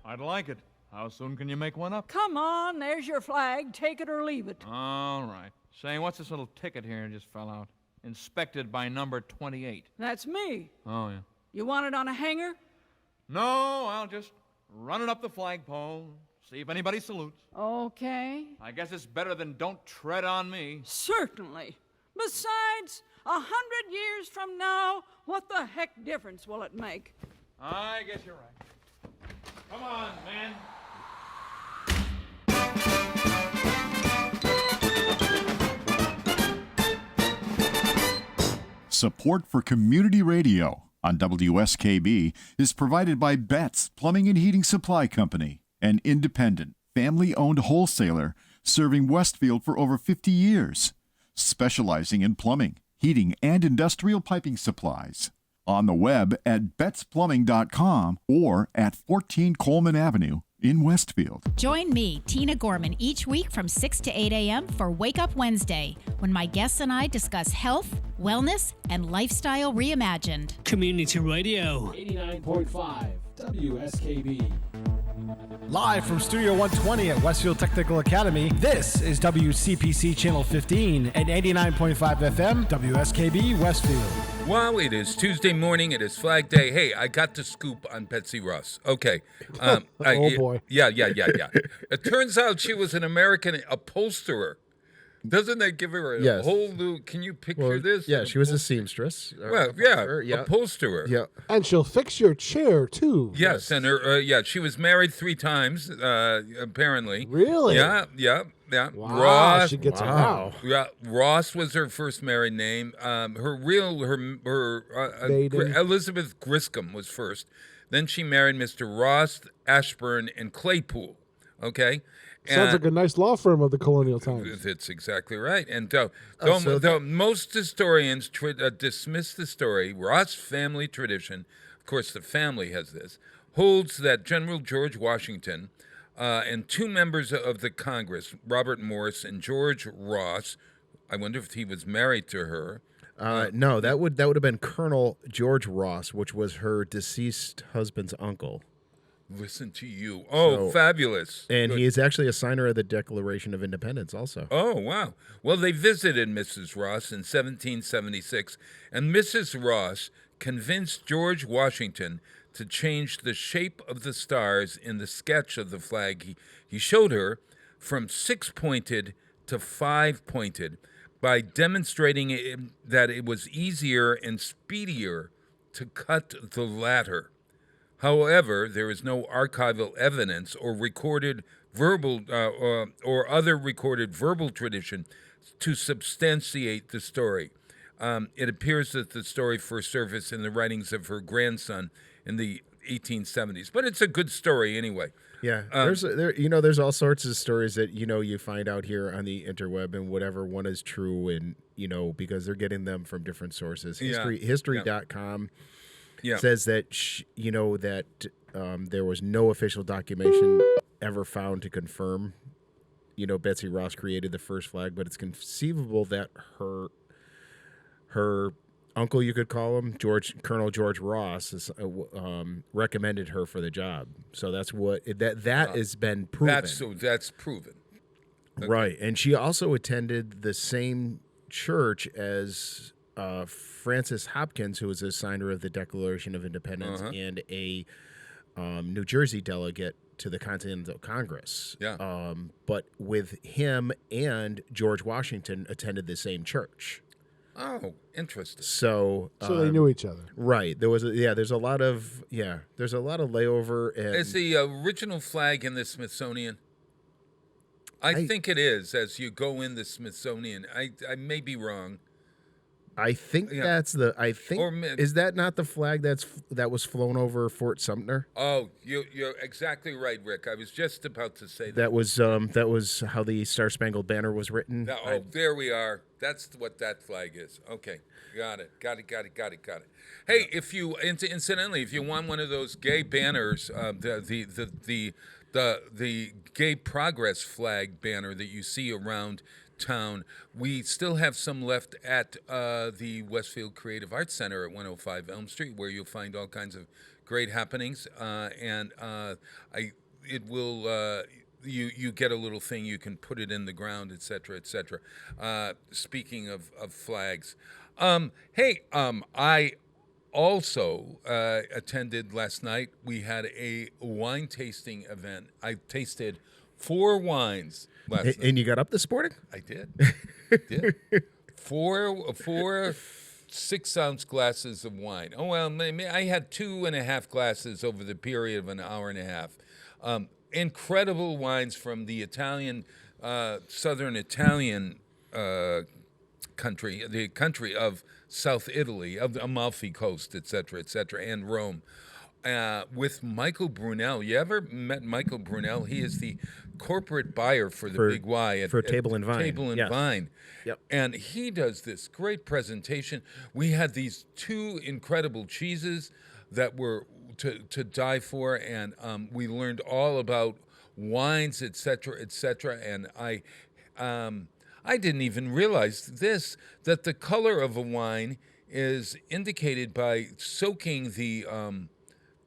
I'd like it. How soon can you make one up? Come on, there's your flag. Take it or leave it. All right. Say, what's this little ticket here just fell out? Inspected by number 28. That's me. Oh, yeah. You want it on a hanger? No, I'll just run it up the flagpole, see if anybody salutes. Okay. I guess it's better than don't tread on me. Certainly. Besides, 100 years from now, what the heck difference will it make? I guess you're right. Come on, man. Support for community radio on WSKB is provided by Betts Plumbing and Heating Supply Company, an independent, family-owned wholesaler serving Westfield for over 50 years, specializing in plumbing, heating, and industrial piping supplies. On the web at bettsplumbing.com or at 14 Coleman Avenue in Westfield. Join me, Tina Gorman, each week from 6 to 8 a.m. for Wake Up Wednesday, when my guests and I discuss health, wellness, and lifestyle reimagined. Community Radio. 89.5 WSKB. Live from Studio 120 at Westfield Technical Academy, this is WCPC Channel 15 and 89.5 FM, WSKB Westfield. Well, it is Tuesday morning. It is Flag Day. Hey, I got the scoop on Betsy Ross. Okay. Boy. Yeah. It turns out she was an American upholsterer. Doesn't that give her a whole new... Can you picture this? Yeah, she was a seamstress. Well, upholsterer. Yeah. And she'll fix your chair, too. Yes, and her, she was married 3 times, apparently. Really? Yeah. Wow, Ross. she gets around. Yeah, Ross was her first married name. Elizabeth Griscom was first. Then she married Mr. Ross, Ashburn, and Claypool. Okay? Sounds like a nice law firm of the colonial times. That's exactly right. And though most historians dismiss the story, Ross family tradition, of course the family has this, holds that General George Washington and 2 members of the Congress, Robert Morris and George Ross, I wonder if he was married to her. No, that would have been Colonel George Ross, which was her deceased husband's uncle. Listen to you. Oh, So- fabulous. And Good. he is actually a signer of the Declaration of Independence also. Oh, wow. Well, they visited Mrs. Ross in 1776, and Mrs. Ross convinced George Washington to change the shape of the stars in the sketch of the flag he showed her from 6-pointed to 5-pointed by demonstrating that it was easier and speedier to cut the latter. However, there is no archival evidence or recorded verbal or other recorded verbal tradition to substantiate the story. It appears that the story first surfaced in the writings of her grandson in the 1870s, but it's a good story anyway. Yeah, there's all sorts of stories that you find out here on the interweb, and whatever one is true, and because they're getting them from different sources. History.com says that there was no official documentation ever found to confirm Betsy Ross created the first flag, but it's conceivable that her uncle, you could call him, Colonel George Ross, recommended her for the job. So that's what that has been proven. That's proven. Okay. Right, and she also attended the same church as Francis Hopkins, who was a signer of the Declaration of Independence and a New Jersey delegate to the Continental Congress. Yeah. But with him and George Washington attended the same church. Oh, interesting. So they knew each other. Right. There's a lot of layover. And Is the original flag in the Smithsonian? I think it is. As you go in the Smithsonian, I may be wrong. I think is that not the flag that was flown over Fort Sumter? Oh, you're exactly right, Rick. I was just about to say that. That was how the Star Spangled Banner was written. There we are. That's what that flag is. Okay, got it. Hey, if you incidentally, if you want one of those gay banners, the Gay Progress flag banner that you see around town, we still have some left at the Westfield Creative Arts Center at 105 Elm Street, where you'll find all kinds of great happenings. You get a little thing, you can put it in the ground, etc., etc. Speaking of flags, I also attended last night. We had a wine tasting event. I tasted 4 wines last night. And you got up this morning? I did. Four 6-ounce glasses of wine. Oh, well, I had 2.5 glasses over the period of an hour and a half. Incredible wines from the Italian, southern Italian country, the country of South Italy, of the Amalfi Coast, etc., and Rome. With Michael Brunel. You ever met Michael Brunel? He is the corporate buyer for the Big Y for Table and Vine. Table and Vine. Yep. And he does this great presentation. We had these 2 incredible cheeses that were to die for, and we learned all about wines, etc., etc. And I didn't even realize that the color of a wine is indicated by soaking the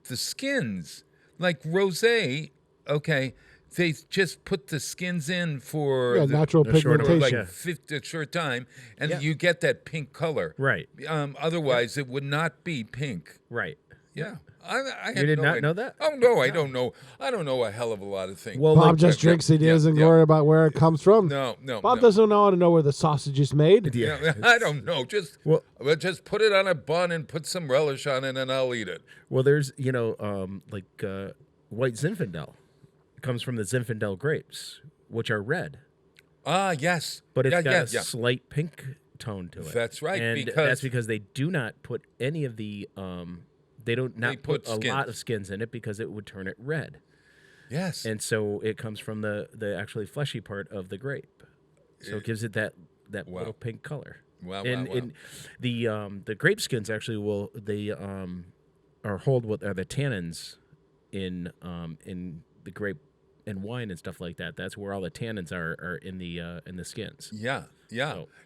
skins, like rosé. Okay, they just put the skins in for natural pigmentation, a short time, and you get that pink color. Right. Otherwise, it would not be pink. Right. Yeah. I You did not know that? Oh no, I don't know. I don't know a hell of a lot of things. Well, Bob just drinks it doesn't worry about where it comes from. No. Bob doesn't know how to know where the sausage is made. Yeah, I don't know. Just put it on a bun and put some relish on it, and I'll eat it. Well, there's white Zinfandel. It comes from the Zinfandel grapes, which are red. Ah, yes. But it's got a slight pink tone to it. That's right. And that's because they do not put any of the they don't put a lot of skins in it because it would turn it red. Yes. And so it comes from the actually fleshy part of the grape. So it gives it that little pink color. Wow. And the grape skins actually are hold what are the tannins in the grape and wine and stuff like that. That's where all the tannins are in the skins. Yeah.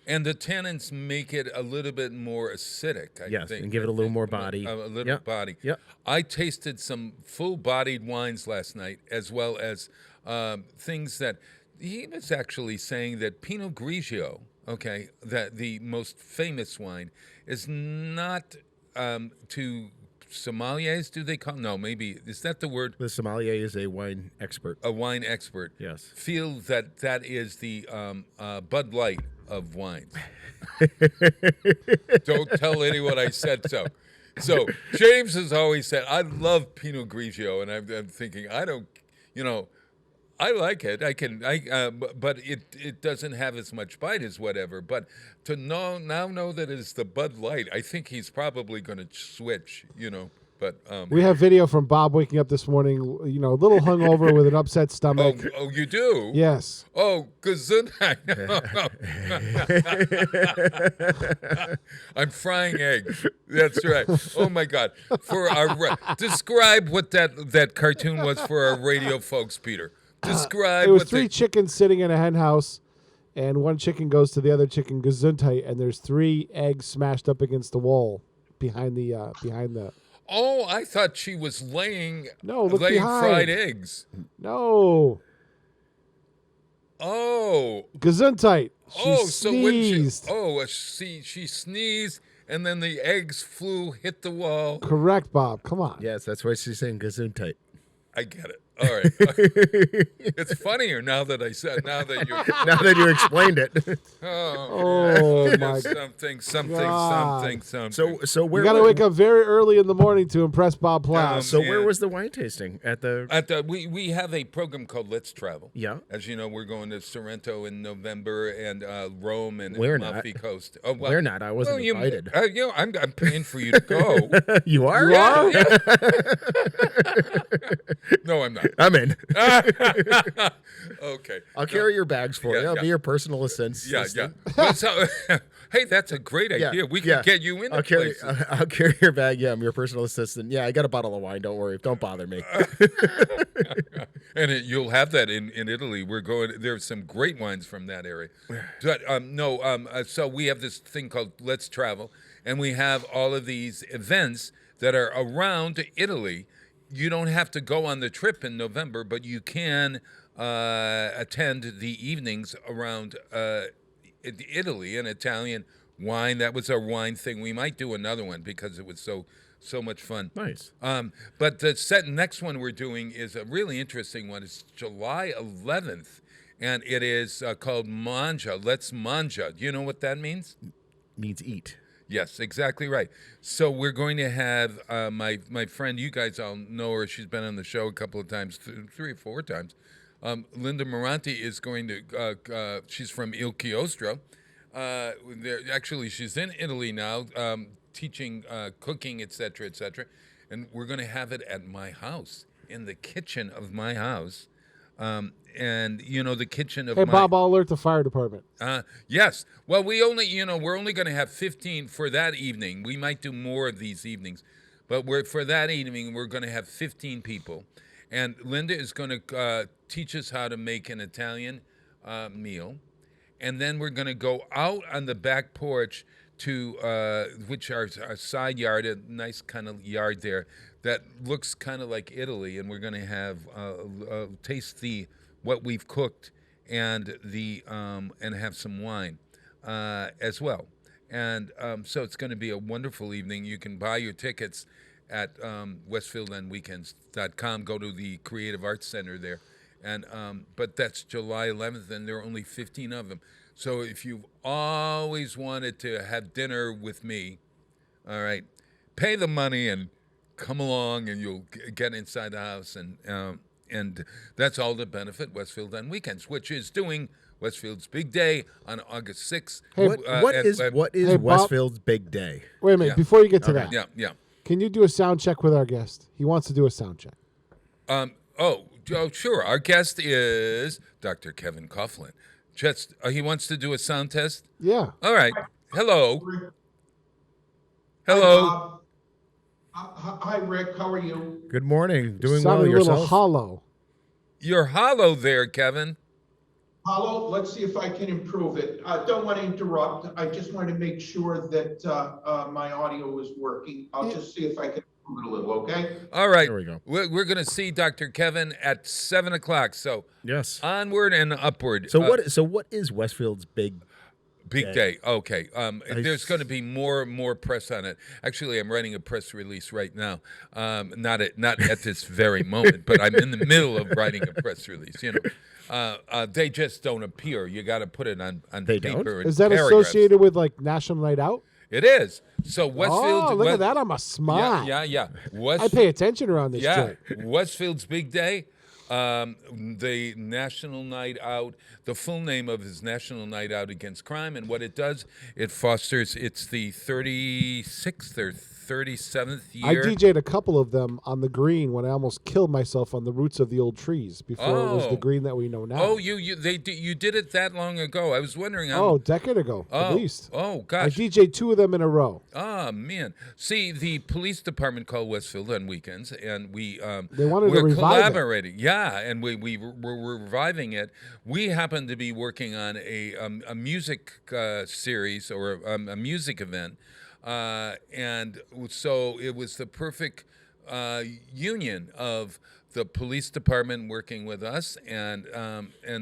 And the tannins make it a little bit more acidic, I think. And give it a little more body. A little body. Yep. I tasted some full-bodied wines last night, as well as things that he was actually saying that Pinot Grigio, okay, that the most famous wine, is not to sommeliers, do they call? No, maybe, is that the word? The sommelier is a wine expert. A wine expert. Yes. Feel that is the Bud Light of wines. Don't tell anyone I said so. So James has always said, I love Pinot Grigio, and I'm thinking, I don't, I like it. But it doesn't have as much bite as whatever. But to now know that it's the Bud Light, I think he's probably going to switch. But we have video from Bob waking up this morning. A little hungover with an upset stomach. Oh, you do? Yes. Oh, gesundheit. I'm frying eggs. That's right. Oh my God. For our describe what that cartoon was for our radio folks, Peter. Describe. It was three chickens sitting in a hen house, and one chicken goes to the other chicken, gesundheit, and there's 3 eggs smashed up against the wall behind the. Oh, I thought she was laying look laying behind. fried eggs. No. Oh. Gesundheit. So sneezed. when she sneezed, and then the eggs hit the wall. Correct, Bob. Come on. Yes, that's why she's saying gesundheit. I get it. All right. It's funnier now that you explained it. Oh my something. So where you got to wake up very early in the morning to impress Bob Plow. Where was the wine tasting we have a program called Let's Travel. Yeah. As you know, we're going to Sorrento in November and Rome and Amalfi Coast. Oh, well, we're not. I wasn't invited. I'm paying for you to go. You are? Yeah. No, I'm not. I'm in. Okay. I'll carry your bags for you. I'll be your personal assistant. Yeah. Well, hey, that's a great idea. We can get you in. I'll carry your bag. Yeah, I'm your personal assistant. Yeah, I got a bottle of wine. Don't worry. Don't bother me. And you'll have that in Italy. We're going. There's some great wines from that area. But so we have this thing called Let's Travel, and we have all of these events that are around Italy. You don't have to go on the trip in November, but you can attend the evenings around Italy and Italian wine. That was our wine thing. We might do another one because it was so much fun. Nice. But the next one we're doing is a really interesting one. It's July 11th, and it is called Mangia. Let's Mangia. Do you know what that means? Means eat. Yes, exactly right. So we're going to have my friend, you guys all know her. She's been on the show a couple of times, 3 or 4 times. Linda Moranti is going to, she's from Il Chiostro. Actually, she's in Italy now, teaching cooking, et cetera, et cetera. And we're going to have it at my house, in the kitchen of my house. And the kitchen of Bob, I'll alert the fire department. Yes. Well, we're only going to have 15 for that evening. We might do more of these evenings, but for that evening, we're going to have 15 people. And Linda is going to teach us how to make an Italian meal. And then we're going to go out on the back porch to, which our side yard, a nice kind of yard there that looks kind of like Italy. And we're going to have taste what we've cooked and have some wine as well. And so it's going to be a wonderful evening. You can buy your tickets at westfieldandweekends.com. Go to the Creative Arts Center there. And but that's July 11th, and there are only 15 of them. So if you've always wanted to have dinner with me, all right, pay the money and come along, and you'll get inside the house. And that's all to benefit Westfield on Weekends, which is doing Westfield's Big Day on August 6th. Hey, what is Westfield's Big Day? Wait a minute, before you get to that. Yeah. Can you do a sound check with our guest? He wants to do a sound check. Oh, sure. Our guest is Dr. Kevin Coughlin. He wants to do a sound test? Yeah. All right. Hello. Hi, Rick. How are you? Good morning. Doing Sounded well a little yourself? hollow. You're hollow there, Kevin. Hollow, let's see if I can improve it. Don't want to interrupt. I just want to make sure that my audio is working. I'll just see if I can improve it a little, okay? All right. There we go. We're going to see Dr. Kevin at 7 o'clock. So yes, onward and upward. So what is Westfield's big day? Okay. There's going to be more press on it. Actually, I'm writing a press release right now. Not at this very moment, but I'm in the middle of writing a press release. You know, they just don't appear. You got to put it on paper. Is that paragraphs. associated with like National Night Out? It is. So Westfield. Oh, look at that! I'm a smart. Yeah. I pay attention around this joint. Westfield's big day. The National Night Out, the full name of his National Night Out Against Crime, and what it does, it fosters, it's the 36th or 37th year. I DJ'd a couple of them on the green when I almost killed myself on the roots of the old trees before it was the green that we know now. Oh, you did it that long ago. I was wondering. A decade ago, at least. Oh, gosh. I DJ'd 2 of them in a row. Oh, man. See, the police department called Westfield on weekends, and they wanted to revive collaborating. Yeah, and we were reviving it. We happened to be working on a music series or a music event. And so it was the perfect union of the police department working with us, and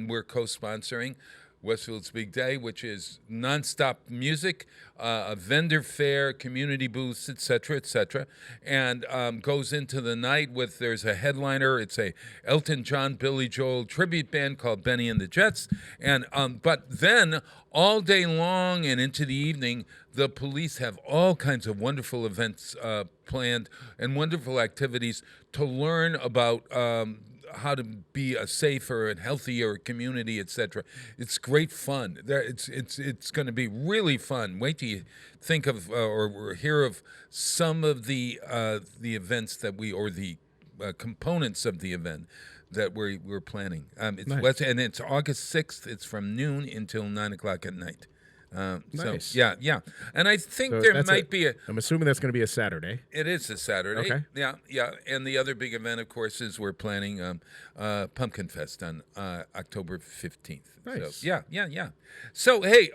we're co-sponsoring Westfield's Big Day, which is nonstop music, a vendor fair, community booths, et cetera, and goes into the night with, there's a headliner. It's a Elton John, Billy Joel tribute band called Benny and the Jets, and but then all day long and into the evening, the police have all kinds of wonderful events planned and wonderful activities to learn about how to be a safer and healthier community, etc. It's great fun. It's going to be really fun. Wait till you think of or hear of some of the events that the components of the event that we're planning. It's nice. And it's August 6th. It's from noon until 9 o'clock at night. Nice. So, yeah. And I think there might be I'm assuming that's going to be a Saturday. It is a Saturday. Okay. Yeah. And the other big event, of course, is we're planning Pumpkin Fest on October 15th. Nice. So, yeah. So, hey,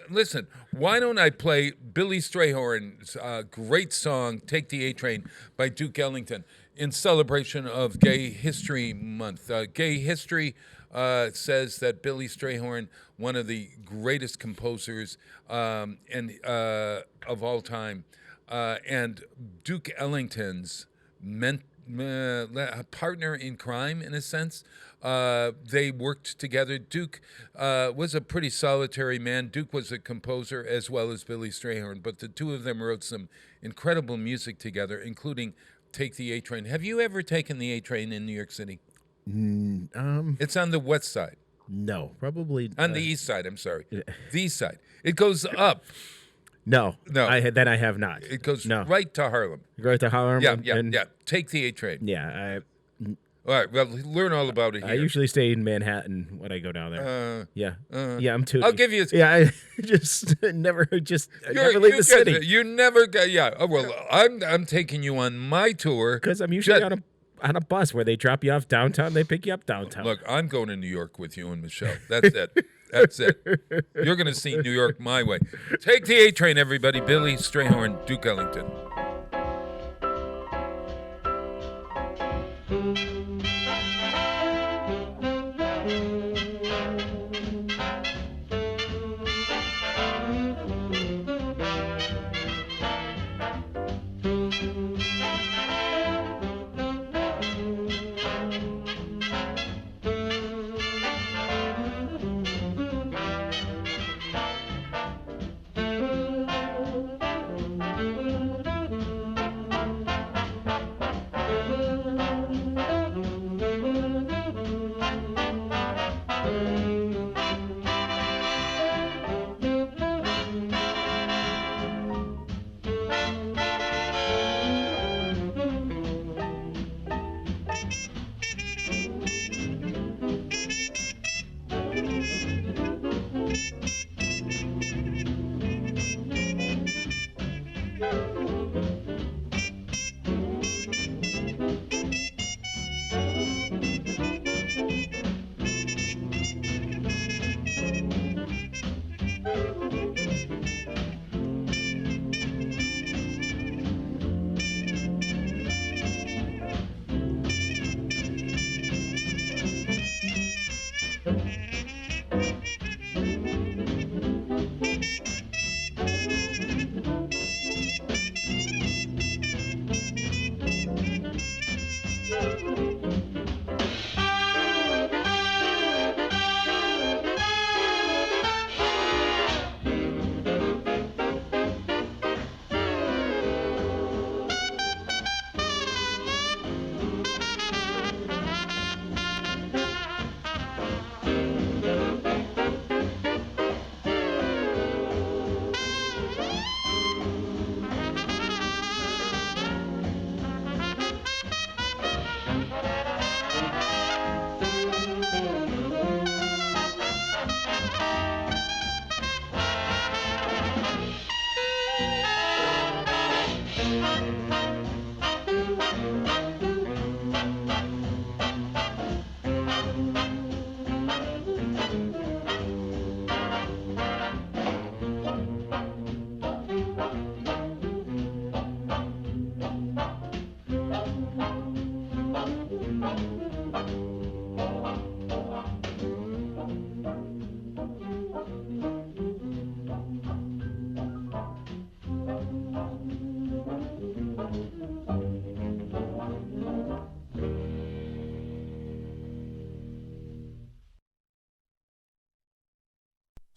listen, why don't I play Billy Strayhorn's great song, Take the A Train by Duke Ellington, in celebration of Gay History Month. Gay History says that Billy Strayhorn, one of the greatest composers of all time, and Duke Ellington's partner in crime, in a sense. They worked together. Duke was a pretty solitary man. Duke was a composer as well as Billy Strayhorn, but the two of them wrote some incredible music together, including Take the A Train. Have you ever taken the A Train in New York City? It's on the west side. No, probably on the east side. I'm sorry, the east side. It goes up. No. I have not. It goes right to Harlem. Right to Harlem. Yeah. Take the A Train. Yeah. All right. Well, learn all about it here. I usually stay in Manhattan when I go down there. Yeah, I'm too. I'll give you. I just never leave the city. You never go. Yeah. Oh, well, I'm taking you on my tour because I'm usually on a bus where they drop you off downtown, they pick you up downtown. Look, I'm going to New York with you and Michelle. That's it. That's it. You're going to see New York my way. Take the A Train, everybody. Billy Strayhorn, Duke Ellington.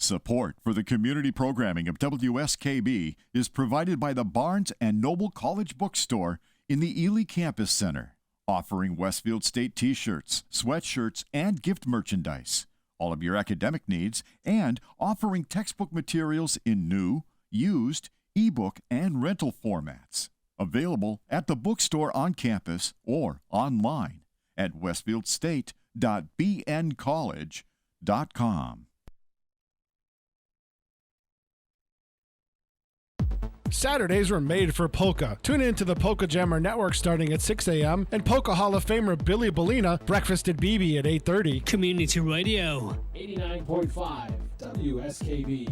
Support for the community programming of WSKB is provided by the Barnes and Noble College Bookstore in the Ely Campus Center, offering Westfield State t-shirts, sweatshirts, and gift merchandise, all of your academic needs, and offering textbook materials in new, used, ebook, and rental formats. Available at the bookstore on campus or online at westfieldstate.bncollege.com. Saturdays were made for polka. Tune in to the Polka Jammer Network starting at 6 a.m. and Polka Hall of Famer Billy Bellina, Breakfast at BB at 8:30. Community Radio. 89.5 WSKB.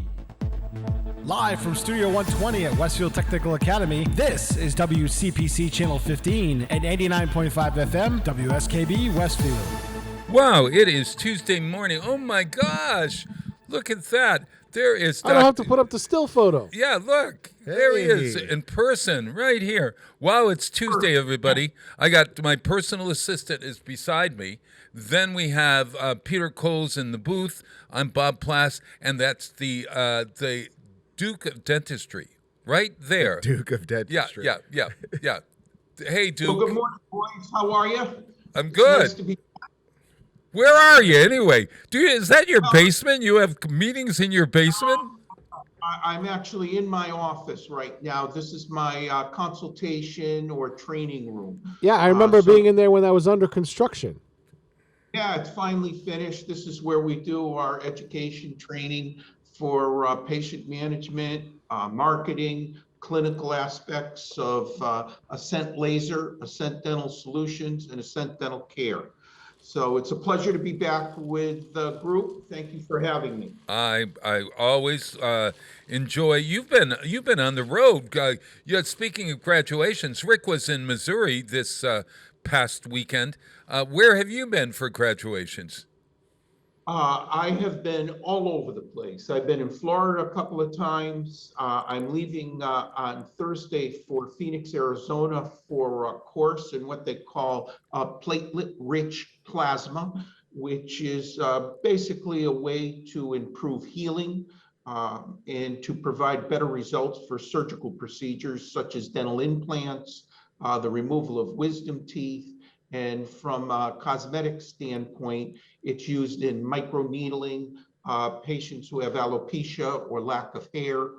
Live from Studio 120 at Westfield Technical Academy, this is WCPC Channel 15 at 89.5 FM, WSKB Westfield. Wow, it is Tuesday morning. Oh my gosh, look at that. There is I don't have to put up the still photo. Yeah, look. There he is in person right here. Wow, it's Tuesday, everybody. I got my personal assistant is beside me. Then we have Peter Coles in the booth. I'm Bob Plass, and that's the Duke of Dentistry right there. The Duke of Dentistry. Yeah. Hey, Duke. Well, good morning, boys. How are you? I'm good. Nice to be. Where are you anyway? Is that your basement? You have meetings in your basement? I'm actually in my office right now. This is my consultation or training room. Yeah, I remember being in there when that was under construction. Yeah, it's finally finished. This is where we do our education training for patient management, marketing, clinical aspects of Ascent Laser, Ascent Dental Solutions, and Ascent Dental Care. So it's a pleasure to be back with the group. Thank you for having me. I always enjoy. You've been on the road. Speaking of graduations, Rick was in Missouri this past weekend. Where have you been for graduations? I have been all over the place. I've been in Florida a couple of times. I'm leaving on Thursday for Phoenix, Arizona for a course in what they call platelet-rich plasma, which is basically a way to improve healing and to provide better results for surgical procedures such as dental implants, the removal of wisdom teeth, and from a cosmetic standpoint, it's used in microneedling, patients who have alopecia or lack of hair.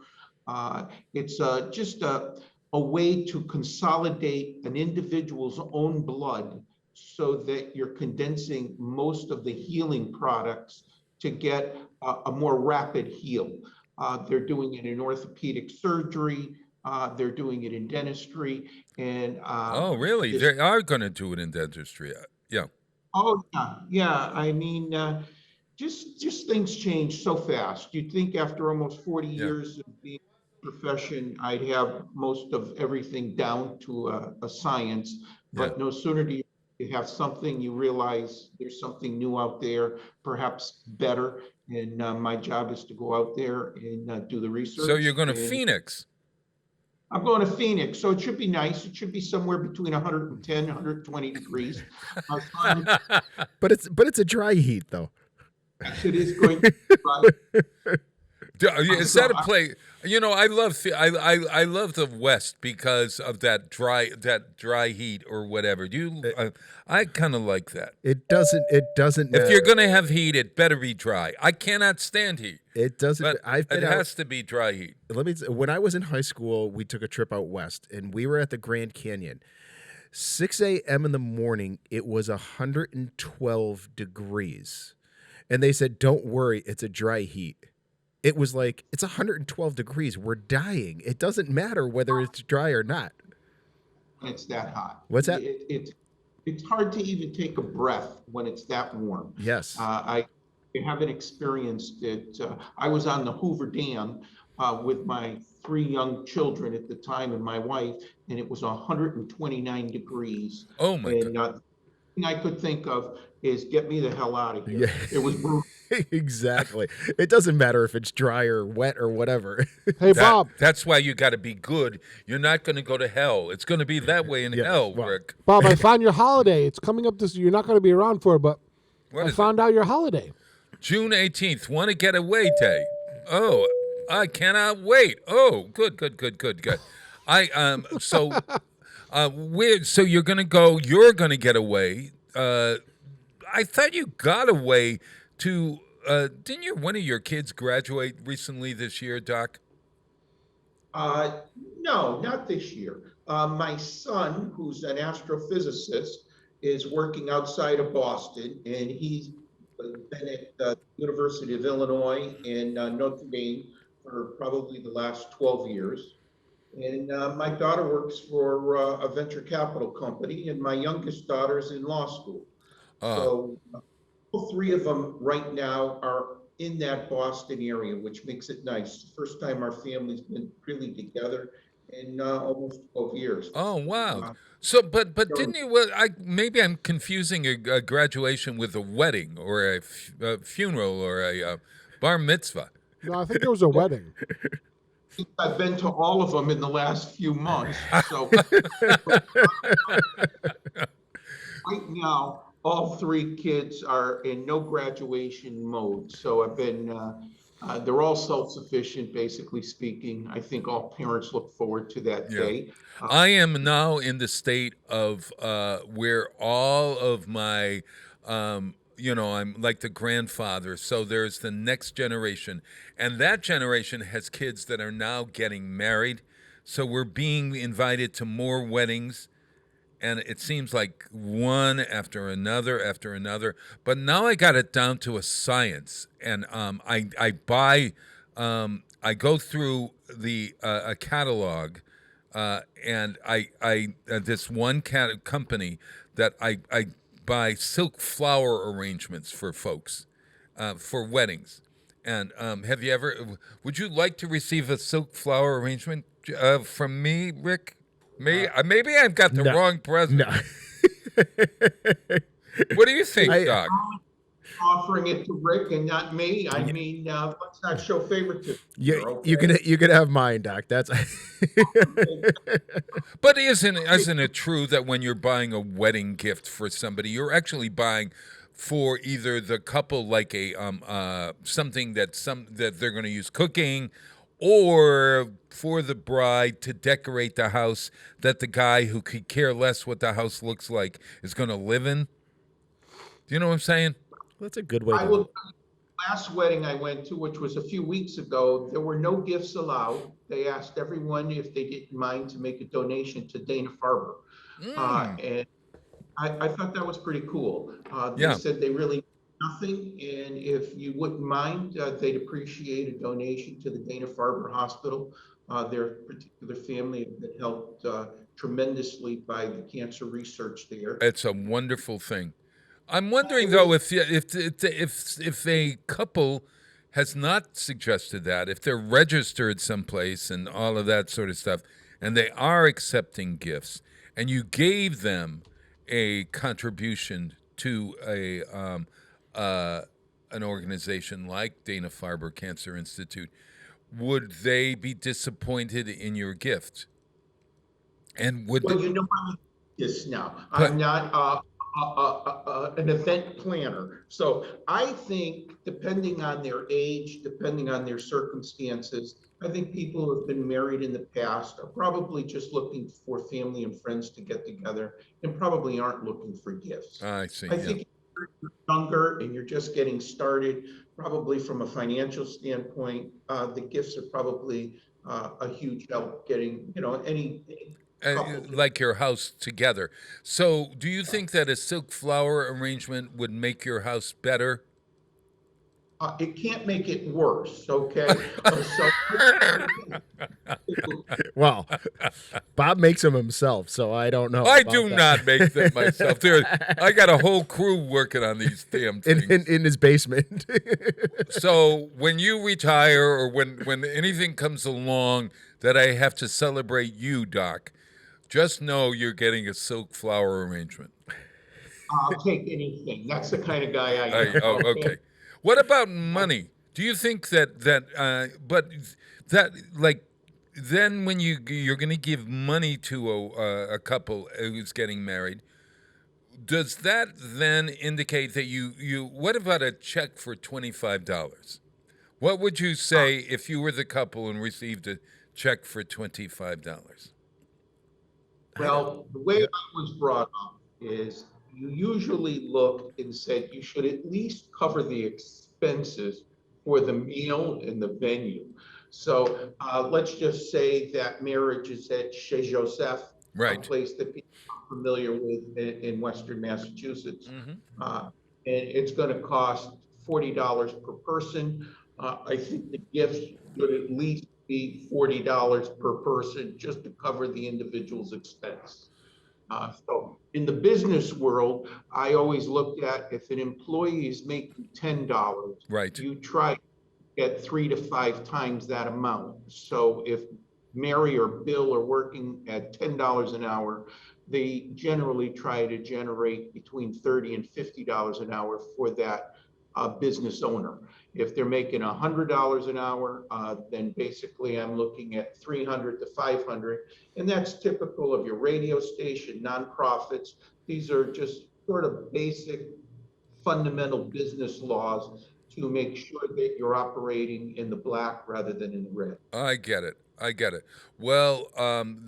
It's just a way to consolidate an individual's own blood so that you're condensing most of the healing products to get a more rapid heal. They're doing it in orthopedic surgery. They're doing it in dentistry. And oh, really? They are going to do it in dentistry. Yeah. Oh, yeah. I mean, just things change so fast. You'd think after almost 40 years of being in the profession, I'd have most of everything down to a science. But no sooner do you have something, you realize there's something new out there, perhaps better. And my job is to go out there and do the research. So you're going to Phoenix? I'm going to Phoenix, so it should be nice. It should be somewhere between 110, 120 degrees. But it's a dry heat though. Yes, it is going to be dry. Is that a play? You know, I love the West because of that dry heat or whatever. I kind of like that. It doesn't. If you're gonna have heat, it better be dry. I cannot stand heat. It doesn't. But it has to be dry heat. When I was in high school, we took a trip out west, and we were at the Grand Canyon. 6 a.m. in the morning, it was 112 degrees, and they said, "Don't worry, it's a dry heat." It was like, it's 112 degrees. We're dying. It doesn't matter whether it's dry or not. It's that hot. What's that? It's hard to even take a breath when it's that warm. Yes. I haven't experienced it. I was on the Hoover Dam with my 3 young children at the time and my wife, and it was 129 degrees. Oh, my God. The thing I could think of is get me the hell out of here. Yeah. It was brutal. Exactly. It doesn't matter if it's dry or wet or whatever. Hey, Bob. That's why you got to be good. You're not going to go to hell. It's going to be that way in hell, Rick. Bob, I found your holiday. It's coming up this. You're not going to be around for it, but I found out your holiday. June 18th. Want to get away day. Oh, I cannot wait. Oh, good. So you're going to go. You're going to get away. I thought you got away to, didn't one of your kids graduate recently this year, Doc? No, not this year. My son, who's an astrophysicist, is working outside of Boston, and he's been at the University of Illinois and Notre Dame for probably the last 12 years. And my daughter works for a venture capital company, and my youngest daughter's in law school. So all 3 of them right now are in that Boston area, which makes it nice. The first time our family's been really together in almost 12 years. Oh, wow. So, but didn't you? Well, maybe I'm confusing a graduation with a wedding or a funeral or a bar mitzvah. No, I think there was a wedding. I've been to all of them in the last few months. So right now, all 3 kids are in no graduation mode. So I've been, they're all self-sufficient, basically speaking. I think all parents look forward to that day. I am now in the state of where all of my, I'm like the grandfather. So there's the next generation. And that generation has kids that are now getting married. So we're being invited to more weddings. And it seems like one after another. But now I got it down to a science. And I go through a catalog, and I this one company that I buy silk flower arrangements for folks for weddings. And would you like to receive a silk flower arrangement from me, Rick? Maybe I've got the wrong present. No. What do you think, Doc? Offering it to Rick and not me. I mean, let's not show favoritism. You can have mine, Doc. That's. But isn't it true that when you're buying a wedding gift for somebody, you're actually buying for either the couple, like a something that they're going to use cooking, or for the bride to decorate the house that the guy who could care less what the house looks like is going to live in? Do you know what I'm saying? That's a good way to tell you, last wedding I went to, which was a few weeks ago, there were no gifts allowed. They asked everyone if they didn't mind to make a donation to Dana-Farber. And I thought that was pretty cool. They said they really nothing, and if you wouldn't mind, they'd appreciate a donation to the Dana-Farber Hospital. Their particular family have been helped tremendously by the cancer research there. It's a wonderful thing. I'm wondering though if a couple has not suggested that, if they're registered someplace and all of that sort of stuff, and they are accepting gifts, and you gave them a contribution to an organization like Dana-Farber Cancer Institute, would they be disappointed in your gift? And would Well, you know, I'm this now. I'm not an event planner. So I think depending on their age, depending on their circumstances, I think people who have been married in the past are probably just looking for family and friends to get together and probably aren't looking for gifts. I see. I think if you're younger and you're just getting started, probably from a financial standpoint, the gifts are probably a huge help getting, any couple. Like your house together. So, do you think that a silk flower arrangement would make your house better? It can't make it worse, okay? Well, Bob makes them himself, so I don't know. I about do that. not make them myself. I got a whole crew working on these damn things. In his basement. So when you retire or when anything comes along that I have to celebrate you, Doc, just know you're getting a silk flower arrangement. I'll take anything. That's the kind of guy I am. Okay. What about money? Do you think that then when you're going to give money to a couple who's getting married, does that then indicate that you what about a check for $25? What would you say if you were the couple and received a check for $25? Well, the way I was brought up is you usually look and say you should at least cover the expenses for the meal and the venue. So let's just say that marriage is at Chez Joseph, a place that people are familiar with in Western Massachusetts. And it's going to cost $40 per person. I think the gifts should at least be $40 per person just to cover the individual's expense. So in the business world, I always looked at if an employee is making $10, you try to get 3 to 5 times that amount. So if Mary or Bill are working at $10 an hour, they generally try to generate between $30 and $50 an hour for that business owner. If they're making $100 an hour, then basically I'm looking at $300 to $500, and that's typical of your radio station, nonprofits. These are just sort of basic, fundamental business laws to make sure that you're operating in the black rather than in the red. I get it. Well,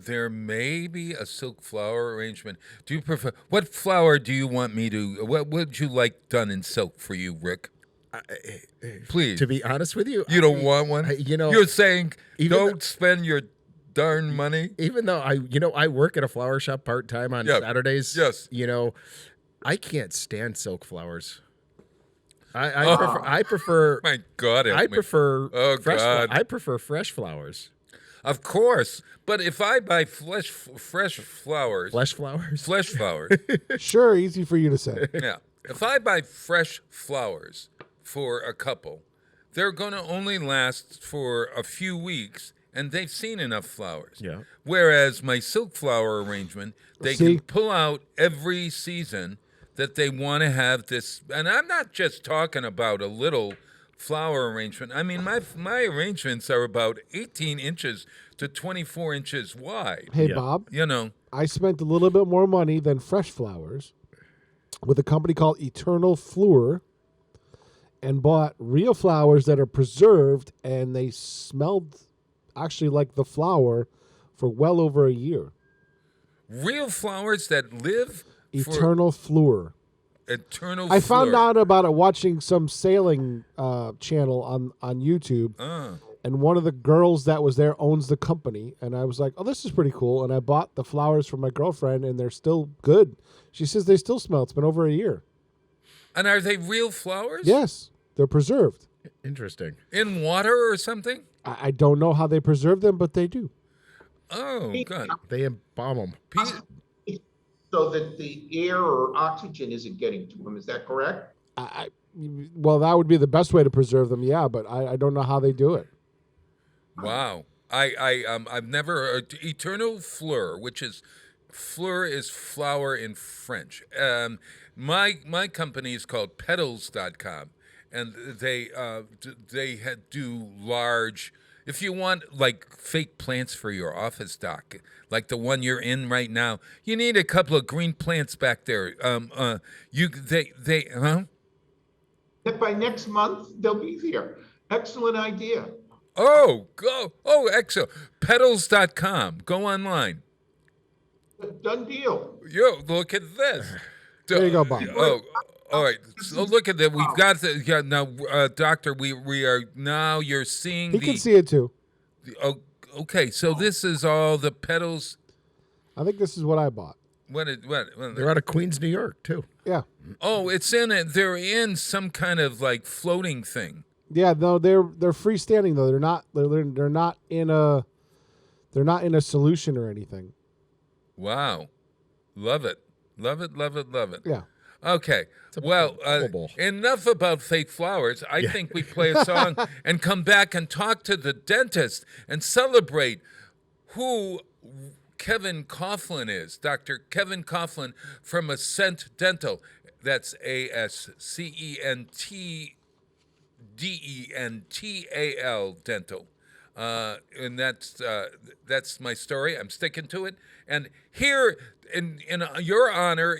there may be a silk flower arrangement. Do you prefer? What flower do you want me to? What would you like done in silk for you, Rick? Please. To be honest with you, you don't want one. You're saying don't spend your darn money. Even though I work at a flower shop part time on Saturdays. Yes. I can't stand silk flowers. I prefer. My God, I prefer. I prefer fresh flowers. Of course, but if I buy fresh flowers, sure, easy for you to say. Yeah, if I buy fresh flowers for a couple, they're going to only last for a few weeks, and they've seen enough flowers. Yeah. Whereas my silk flower arrangement, they can pull out every season that they want to have this, and I'm not just talking about a little flower arrangement. I mean, my arrangements are about 18 inches to 24 inches wide. Hey, Bob. I spent a little bit more money than fresh flowers with a company called Eternal Fleur and bought real flowers that are preserved, and they smelled actually like the flower for well over a year. Real flowers that live Eternal Fleur. Eternal I found out about it watching some sailing channel on YouTube. And one of the girls that was there owns the company. And I was like, oh, this is pretty cool. And I bought the flowers for my girlfriend, and they're still good. She says they still smell. It's been over a year. And are they real flowers? Yes. They're preserved. Interesting. In water or something? I don't know how they preserve them, but they do. Oh, good. They embalm them. So that the air or oxygen isn't getting to them. Is that correct? Well, that would be the best way to preserve them, yeah, but I don't know how they do it. Wow. I've never heard Eternal Fleur, which is fleur is flower in French. My company is called petals.com, and they do large. If you want like fake plants for your office, Doc, like the one you're in right now, you need a couple of green plants back there. Huh? That by next month they'll be there. Excellent idea. Oh, go. Oh, excellent. Petals.com. Go online. Done deal. Yo, look at this. There you go, Bob. Oh, all right. So look at that. We've got the now, Doctor. We are now. You're seeing. He can see it too. Oh, okay. So this is all the petals. I think this is what I bought. What? They're out of Queens, New York, too. Yeah. Oh, it's in it. They're in some kind of like floating thing. Yeah, no, they're freestanding though. They're not in a solution or anything. Wow, love it. Yeah. Okay. Well, enough about fake flowers. I think we play a song and come back and talk to the dentist and celebrate who Kevin Coughlin is. Dr. Kevin Coughlin from Ascent Dental. That's ASCENTDENTAL Dental. And that's my story. I'm sticking to it. And here, in your honor,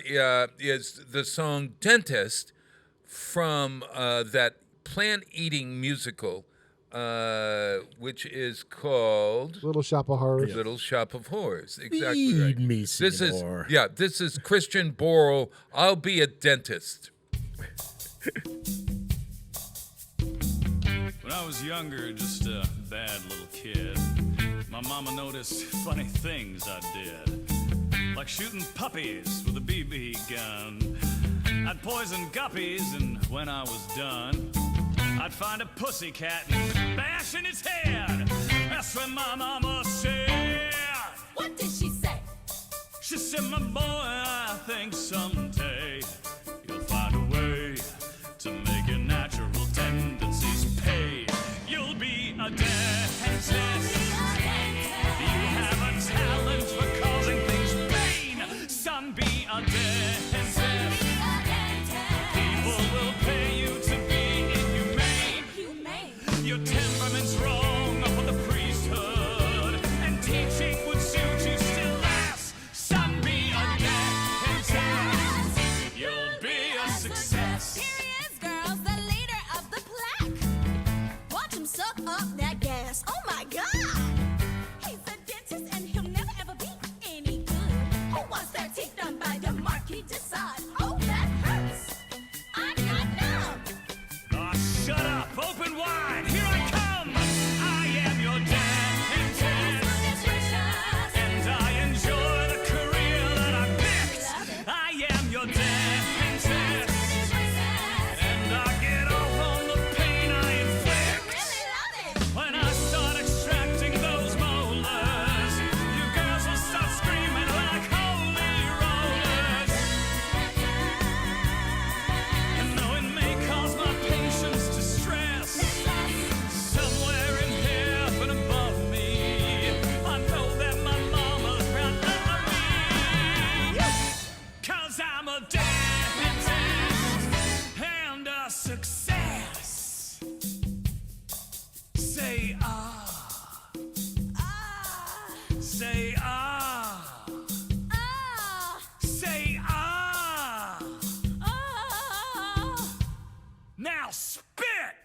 is the song Dentist from that plant-eating musical, which is called Little Shop of Horrors. Little Shop of Horrors. Exactly Feed right. me, This is senor. this is Christian Borle. I'll be a dentist. When I was younger, just a bad little kid, my mama noticed funny things I did. Like shooting puppies with a BB gun. I'd poison guppies, and when I was done, I'd find a pussycat and bash in its head. That's what my mama said. What did she say? She said, my boy, I think someday you'll find a way to make your natural tendencies pay. You'll be a dentist. You have a talent for causing things pain. Son, be a dentist. People will pay you to be inhumane. Your temperament's wrong for the priesthood, and teaching would suit you still less. Son, be a dentist. You'll be a success. Here he is, girls, the leader of the pack. Watch him suck up that gas. Oh my God! He's a dentist and he'll never ever be any good. Who wants their teeth done by the Marquis de Sade? Oh, that hurts. I got numb. Oh, shut up! Open wide! Here I come! I am your dentist, and I enjoy the career that I picked. I am your dentist, and I get off on the pain I inflict. When I start extracting those molars, you girls will start screaming like holy rollers. And though it may cause my patients distress, somewhere in heaven above me, I know that my mama's proud of me. 'Cause I'm a dentist and a success. Say ah. Say ah. Say ah. Now spit.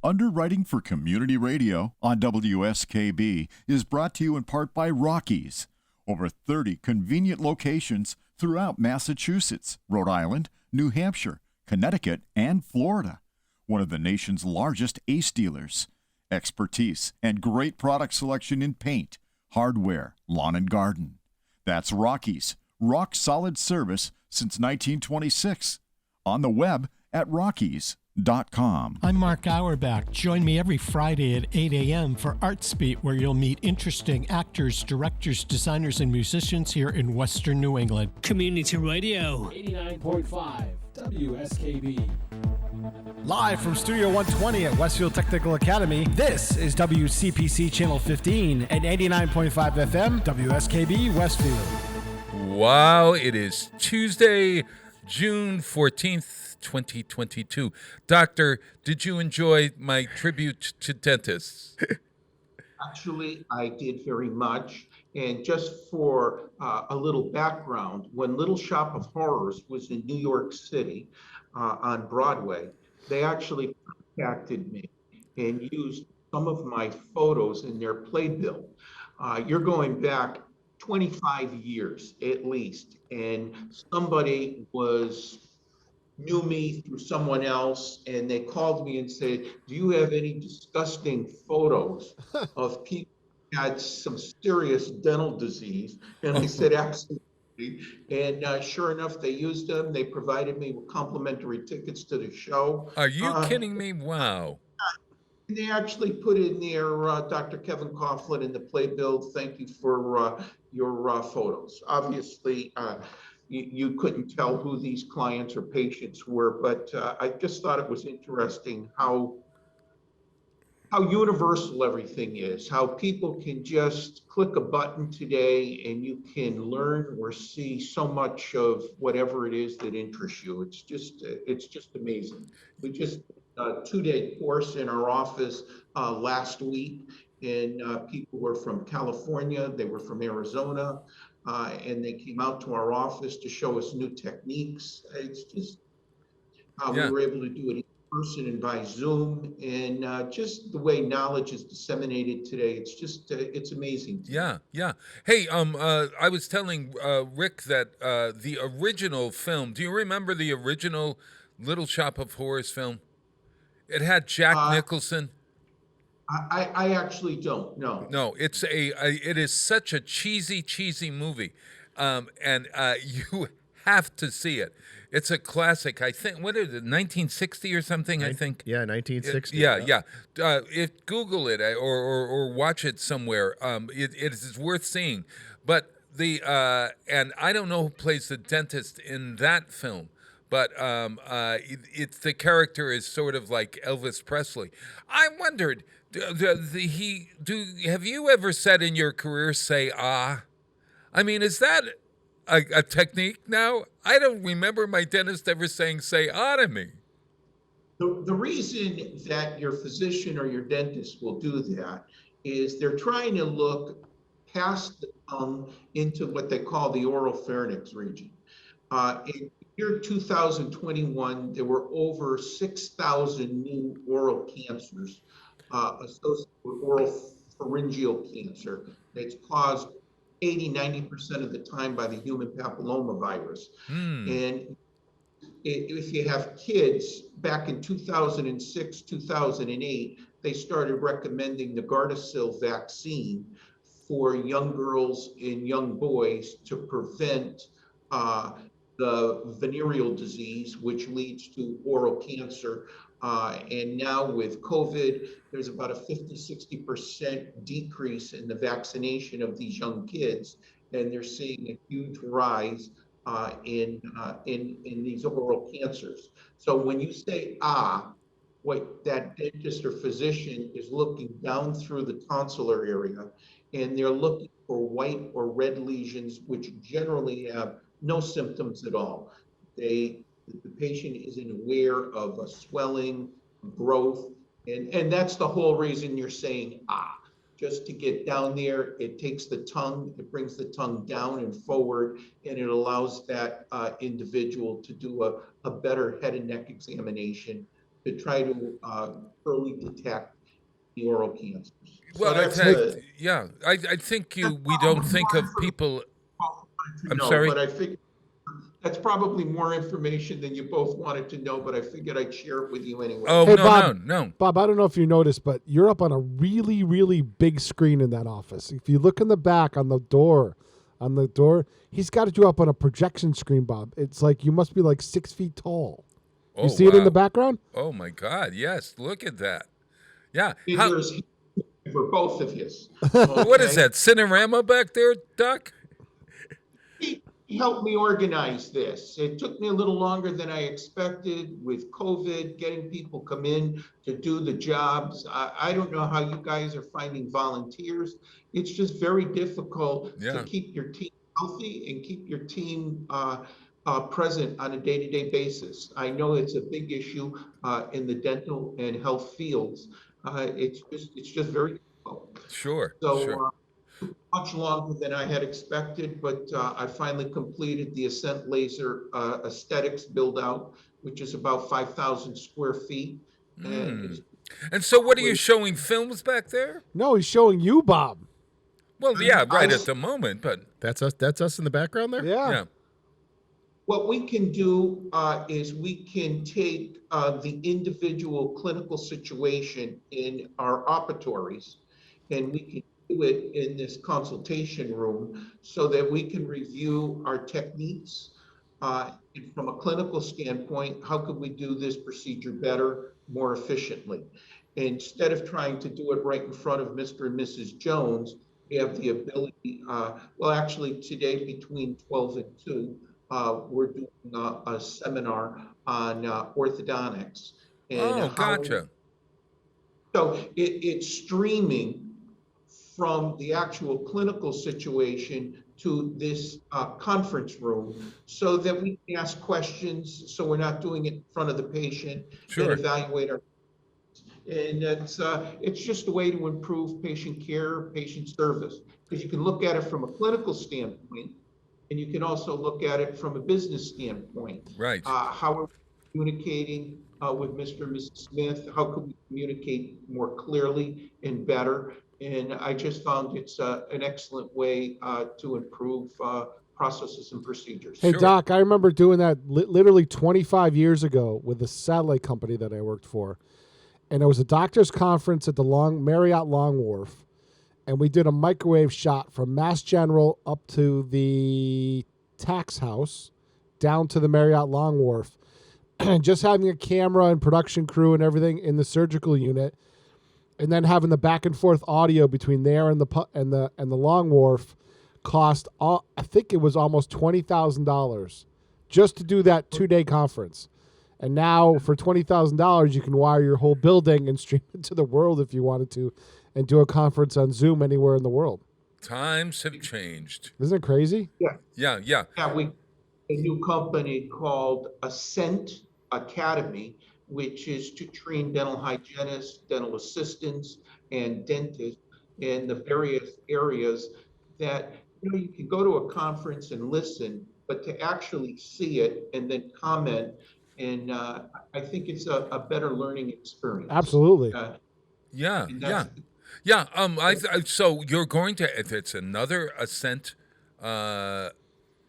Underwriting for Community Radio on WSKB is brought to you in part by Rockies. Over 30 convenient locations throughout Massachusetts, Rhode Island, New Hampshire, Connecticut, and Florida. One of the nation's largest ACE dealers. Expertise and great product selection in paint, hardware, lawn and garden. That's Rockies. Rock solid service since 1926. On the web at rockies.com. I'm Mark Auerbach. Join me every Friday at 8 a.m. for ArtsBeat, where you'll meet interesting actors, directors, designers, and musicians here in Western New England. Community Radio. 89.5 WSKB. Live from Studio 120 at Westfield Technical Academy, this is WCPC Channel 15 and 89.5 FM, WSKB Westfield. Wow, it is Tuesday, June 14th, 2022. Doctor, did you enjoy my tribute to dentists? Actually, I did very much. And just for a little background, when Little Shop of Horrors was in New York City on Broadway, they actually contacted me and used some of my photos in their playbill. You're going back 25 years at least, and somebody knew me through someone else, and they called me and said, "Do you have any disgusting photos of people who had some serious dental disease?" And I said, "Absolutely." And sure enough, they used them. They provided me with complimentary tickets to the show. Are you kidding me? Wow. They actually put in there, Dr. Kevin Coughlin in the playbill. Thank you for your photos. Obviously, you couldn't tell who these clients or patients were, but I just thought it was interesting how universal everything is, how people can just click a button today and you can learn or see so much of whatever it is that interests you. It's just amazing. We just a 2-day course in our office last week, and people were from California, they were from Arizona, and they came out to our office to show us new techniques. It's just we were able to do it in person and by Zoom, and just the way knowledge is disseminated today, it's just it's amazing. Yeah. Hey, I was telling Rick that the original film. Do you remember the original Little Shop of Horrors film? It had Jack Nicholson. I actually don't know. No, it is such a cheesy movie, and you have to see it. It's a classic. I think, what is it, 1960 or something? I think. Yeah, 1960. Yeah. If Google it or watch it somewhere, it is worth seeing. But and I don't know who plays the dentist in that film, but it's the character is sort of like Elvis Presley. I wondered, have you ever said in your career, say ah? I mean, is that a technique now? I don't remember my dentist ever saying say ah to me. The reason that your physician or your dentist will do that is they're trying to look past the tongue into what they call the oral pharynx region. In year 2021, there were over 6,000 new oral cancers associated with oral pharyngeal cancer. It's caused 80-90% of the time by the human papillomavirus. And if you have kids, back in 2006, 2008, they started recommending the Gardasil vaccine for young girls and young boys to prevent the venereal disease, which leads to oral cancer. And now with COVID, there's about a 50-60% decrease in the vaccination of these young kids, and they're seeing a huge rise in these oral cancers. So when you say ah, what that dentist or physician is looking down through the tonsillar area, and they're looking for white or red lesions, which generally have no symptoms at all. The patient isn't aware of a swelling, growth, and that's the whole reason you're saying ah. Just to get down there, it takes the tongue, it brings the tongue down and forward, and it allows that individual to do a better head and neck examination to try to early detect the oral cancers. Well, I think we don't think of people. I'm sorry. But I think that's probably more information than you both wanted to know, but I figured I'd share it with you anyway. Oh, hey, no. Bob, I don't know if you noticed, but you're up on a really, really big screen in that office. If you look in the back on the door, he's got you up on a projection screen, Bob. It's like you must be like 6 feet tall. You see it in the background? Oh, my God. Yes. Look at that. Yeah. For both of you. Okay. What is that, Cinerama back there, Doc? He helped me organize this. It took me a little longer than I expected with COVID, getting people come in to do the jobs. I don't know how you guys are finding volunteers. It's just very difficult to keep your team healthy and keep your team present on a day-to-day basis. I know it's a big issue in the dental and health fields. It's just very difficult. Sure. So Sure. much longer than I had expected, but I finally completed the Ascent laser aesthetics build out, which is about 5,000 square feet. And so, what are you showing films back there? No, he's showing you, Bob. Well, yeah, right at the moment, but that's us. That's us in the background there. Yeah. What we can do is we can take the individual clinical situation in our operatories, and we can do it in this consultation room so that we can review our techniques. And from a clinical standpoint, how could we do this procedure better, more efficiently? Instead of trying to do it right in front of Mr. and Mrs. Jones, we have the ability, well, actually today between 12 and 2, we're doing a seminar on orthodontics. And gotcha. So it's streaming from the actual clinical situation to this conference room so that we can ask questions, so we're not doing it in front of the patient and evaluate our. And it's just a way to improve patient care, patient service, because you can look at it from a clinical standpoint, and you can also look at it from a business standpoint. Right. How are we communicating with Mr. and Mrs. Smith? How can we communicate more clearly and better? And I just found it's an excellent way to improve processes and procedures. Hey, Doc, I remember doing that literally 25 years ago with a satellite company that I worked for. And it was a doctor's conference at the Marriott Long Wharf. And we did a microwave shot from Mass General up to the tax house, down to the Marriott Long Wharf. And just having a camera and production crew and everything in the surgical unit. And then having the back and forth audio between there and the Long Wharf cost, I think it was almost $20,000 just to do that 2-day conference. And now for $20,000, you can wire your whole building and stream it to the world if you wanted to, and do a conference on Zoom anywhere in the world. Times have changed. Isn't it crazy? Yeah. Yeah. Yeah, a new company called Ascent Academy, which is to train dental hygienists, dental assistants, and dentists in the various areas that, you can go to a conference and listen, but to actually see it and then comment. And I think it's a better learning experience. Absolutely. Yeah. So you're going to, if it's another Ascent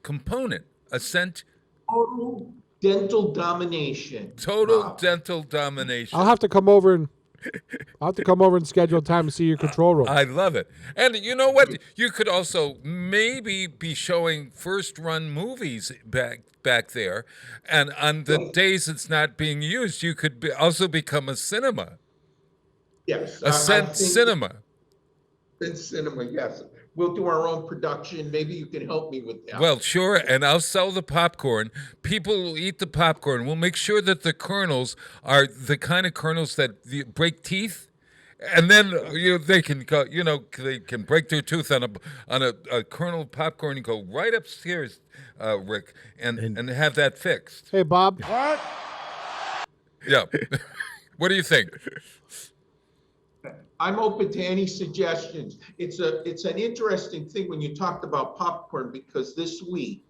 component, Ascent. Total dental domination. Total dental domination. I'll have to come over and schedule time to see your control room. I love it. And you know what? You could also maybe be showing first-run movies back there, and on the days it's not being used, you could also become a cinema. Yes. Ascent Cinema. Ascent Cinema, yes. We'll do our own production. Maybe you can help me with that. Well, sure, and I'll sell the popcorn. People will eat the popcorn. We'll make sure that the kernels are the kind of kernels that break teeth. And then they can go. They can break their tooth on a kernel of popcorn and go right upstairs, Rick, and have that fixed. Hey, Bob. What? Yeah. What do you think? I'm open to any suggestions. It's an interesting thing when you talked about popcorn, because this week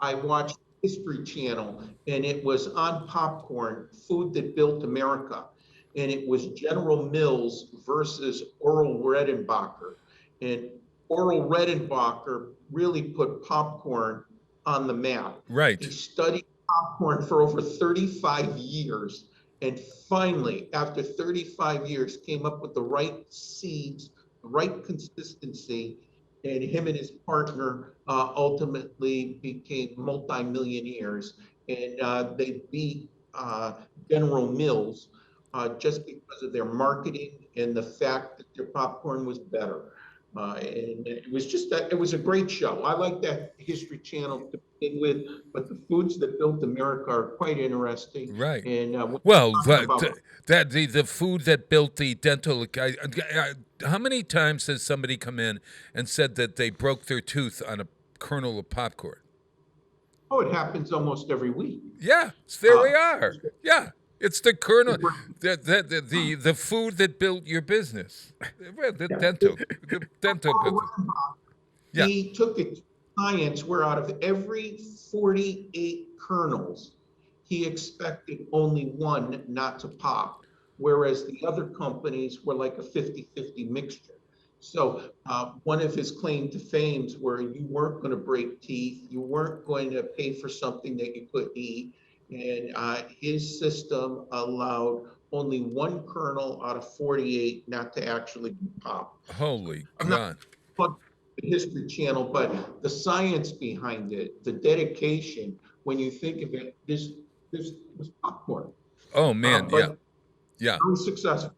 I watched History Channel, and it was on popcorn, food that built America. And it was General Mills versus Oral Redenbacher. And Oral Redenbacher really put popcorn on the map. Right. He studied popcorn for over 35 years. And finally, after 35 years, came up with the right seeds, the right consistency. And him and his partner ultimately became multimillionaires. And they beat General Mills just because of their marketing and the fact that their popcorn was better. And it was a great show. I like that History Channel to begin with, but the foods that built America are quite interesting. Right. And the food that built the dental. How many times has somebody come in and said that they broke their tooth on a kernel of popcorn? Oh, it happens almost every week. Yeah, there we are. Yeah, it's the kernel, the food that built your business. Well, the dental business. Yeah. He took it to science where out of every 48 kernels, he expected only one not to pop, whereas the other companies were like a 50-50 mixture. So one of his claim to fames where you weren't going to break teeth, you weren't going to pay for something that you couldn't eat, and his system allowed only one kernel out of 48 not to actually pop. Holy I'm God. not the History Channel, but the science behind it, the dedication, when you think of it, this was popcorn. Oh man, yeah. Very successful.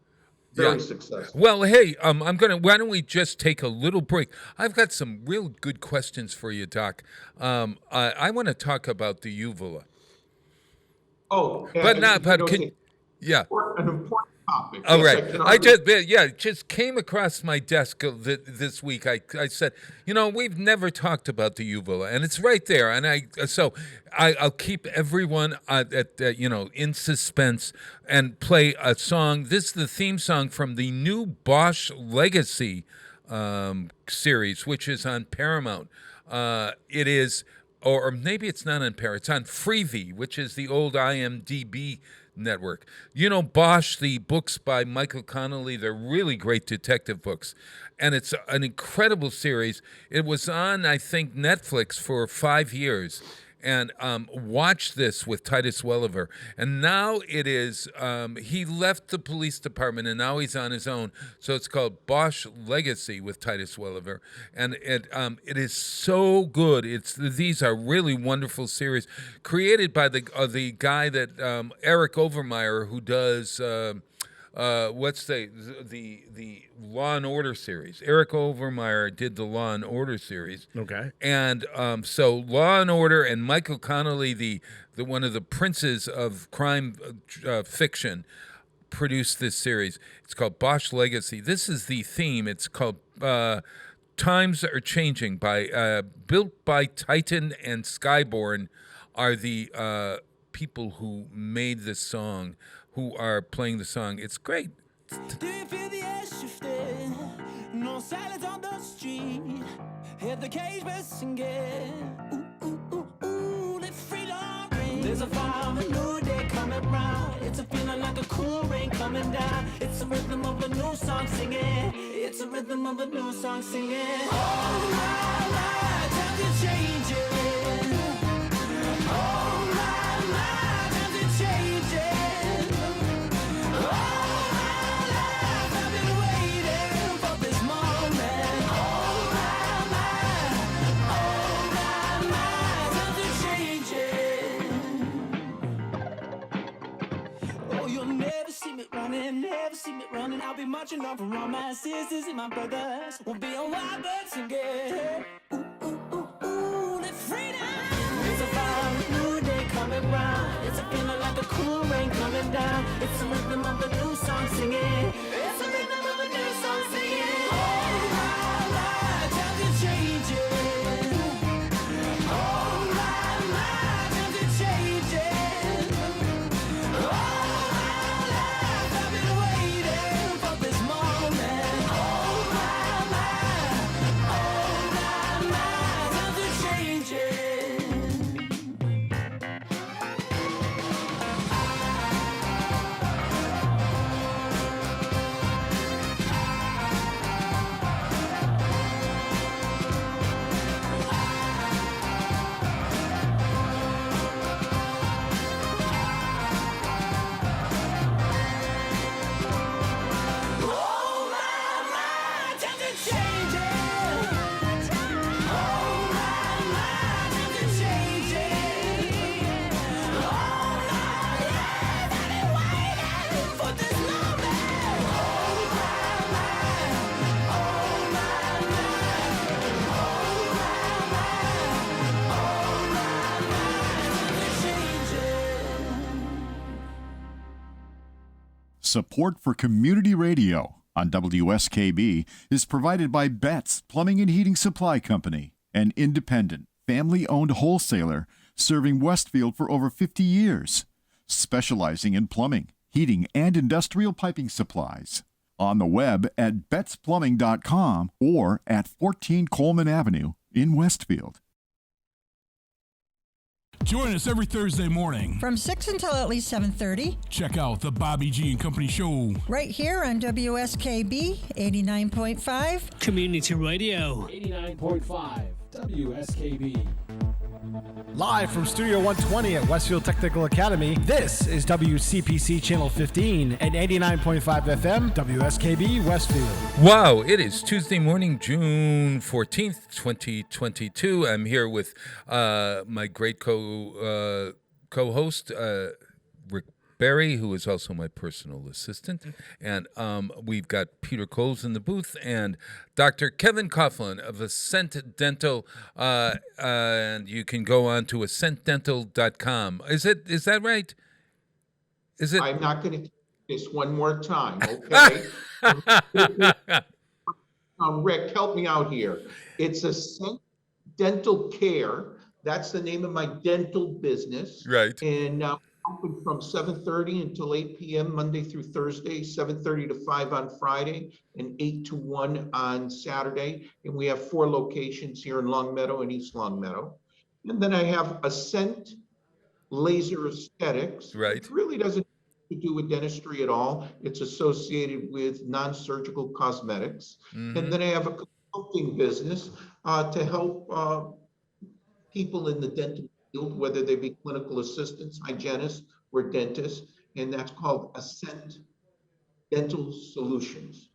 Very successful. Well, hey, why don't we just take a little break? I've got some real good questions for you, Doc. I want to talk about the uvula. Oh, but an important topic. All yes, right. Just came across my desk this week. I said, we've never talked about the uvula, and it's right there. And I'll keep everyone in suspense and play a song. This is the theme song from the new Bosch Legacy series, which is on Paramount. It is, or maybe it's not on Paramount. It's on Freevee, which is the old IMDb network. Bosch, the books by Michael Connelly, they're really great detective books. And it's an incredible series. It was on, I think, Netflix for 5 years. And watch this with Titus Welliver. And now it is, he left the police department and now he's on his own. So it's called Bosch Legacy with Titus Welliver. And it is so good. These are really wonderful series created by the guy that, Eric Overmyer, who does, what's the Law and Order series. Eric Overmyer did the Law and Order series. Okay. And so Law and Order and Michael Connelly, the one of the princes of crime fiction, produced this series. It's called Bosch Legacy. This is the theme. It's called Times Are Changing by built by Titan and Skyborn are the people who made this song, who are playing the song. It's great. Do you feel the air shifting? No silence on the street. Hear the cage bells singing. Ooh, ooh, ooh, ooh, let freedom ring. There's a fire of a new day coming round. It's a feeling like a cool rain coming down. It's the rhythm of a new song singing. It's the rhythm of a new song singing. Oh my, times are changing. Oh my, times are changing. Oh my life, I've been waiting for this moment. Oh my, times are changing. Oh, you'll never see me running, never see me running. I'll be marching on for all my sisters and my brothers. We'll be a wild bird singing. Ooh, ooh, ooh, ooh, the freedom. It's a fire, a new day coming round. It's a feeling like a cool rain coming down. It's the rhythm of a new song singing. It's the rhythm of a new song singing. Oh my, times are changing. Oh my, times are changing. Oh my life, I've been waiting for this moment. Oh my, times are changing. Oh my, times are changing. Oh my, times are changing. Oh my life, I've been waiting for this moment. Oh my, oh times are changing. Support for community radio on WSKB is provided by Betts Plumbing and Heating Supply Company, an independent, family-owned wholesaler serving Westfield for over 50 years, specializing in plumbing, heating, and industrial piping supplies. On the web at betsplumbing.com or at 14 Coleman Avenue in Westfield. Join us every Thursday morning from 6 until at least 7:30. Check out the Bobby G and Company Show right here on WSKB 89.5 Community Radio. 89.5 WSKB. Live from Studio 120 at Westfield Technical Academy, this is WCPC Channel 15 and 89.5 FM, WSKB Westfield. Wow, it is Tuesday morning, June 14th, 2022. I'm here with my great co-host, Rick Barry, who is also my personal assistant. And we've got Peter Coles in the booth and Dr. Kevin Coughlin of Ascent Dental. And you can go on to ascentdental.com. Is that right? Is it? I'm not going to this one more time, okay? Rick, help me out here. It's Ascent Dental Care. That's the name of my dental business. Right. And open from 7:30 until 8 p.m. Monday through Thursday, 7:30 to 5 on Friday, and 8 to 1 on Saturday. And we have 4 locations here in Longmeadow and East Longmeadow. And then I have Ascent Laser Aesthetics. Right. It really doesn't have to do with dentistry at all. It's associated with non-surgical cosmetics. Mm-hmm. And then I have a consulting business to help people in the dental field, whether they be clinical assistants, hygienists, or dentists, and that's called Ascent Dental Solutions.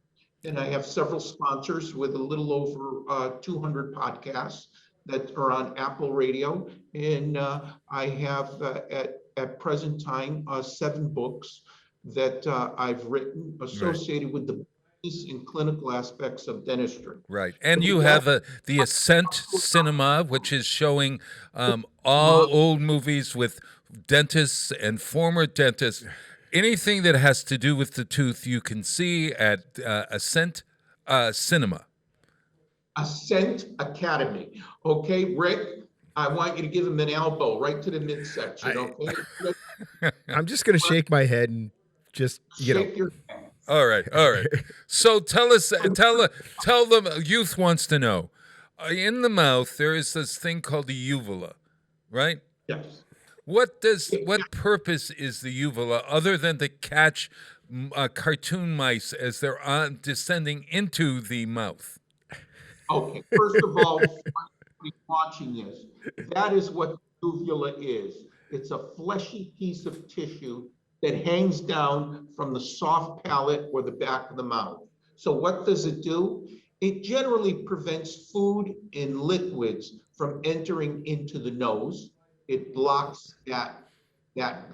And I have several sponsors with a little over 200 podcasts that are on Apple Radio, and I have at present time 7 books that I've written associated with the business and clinical aspects of dentistry. Right, and you have the Ascent Cinema, which is showing all old movies with dentists and former dentists. Anything that has to do with the tooth, you can see at Ascent Cinema. Ascent Academy. Okay, Rick, I want you to give him an elbow right to the midsection, okay? I'm just going to shake my head and just, Shake your head. All right. So tell them, youth wants to know. In the mouth, there is this thing called the uvula, right? Yes. What purpose is the uvula other than to catch cartoon mice as they're descending into the mouth? Okay, first of all, watching this, that is what the uvula is. It's a fleshy piece of tissue that hangs down from the soft palate or the back of the mouth. So what does it do? It generally prevents food and liquids from entering into the nose. It blocks that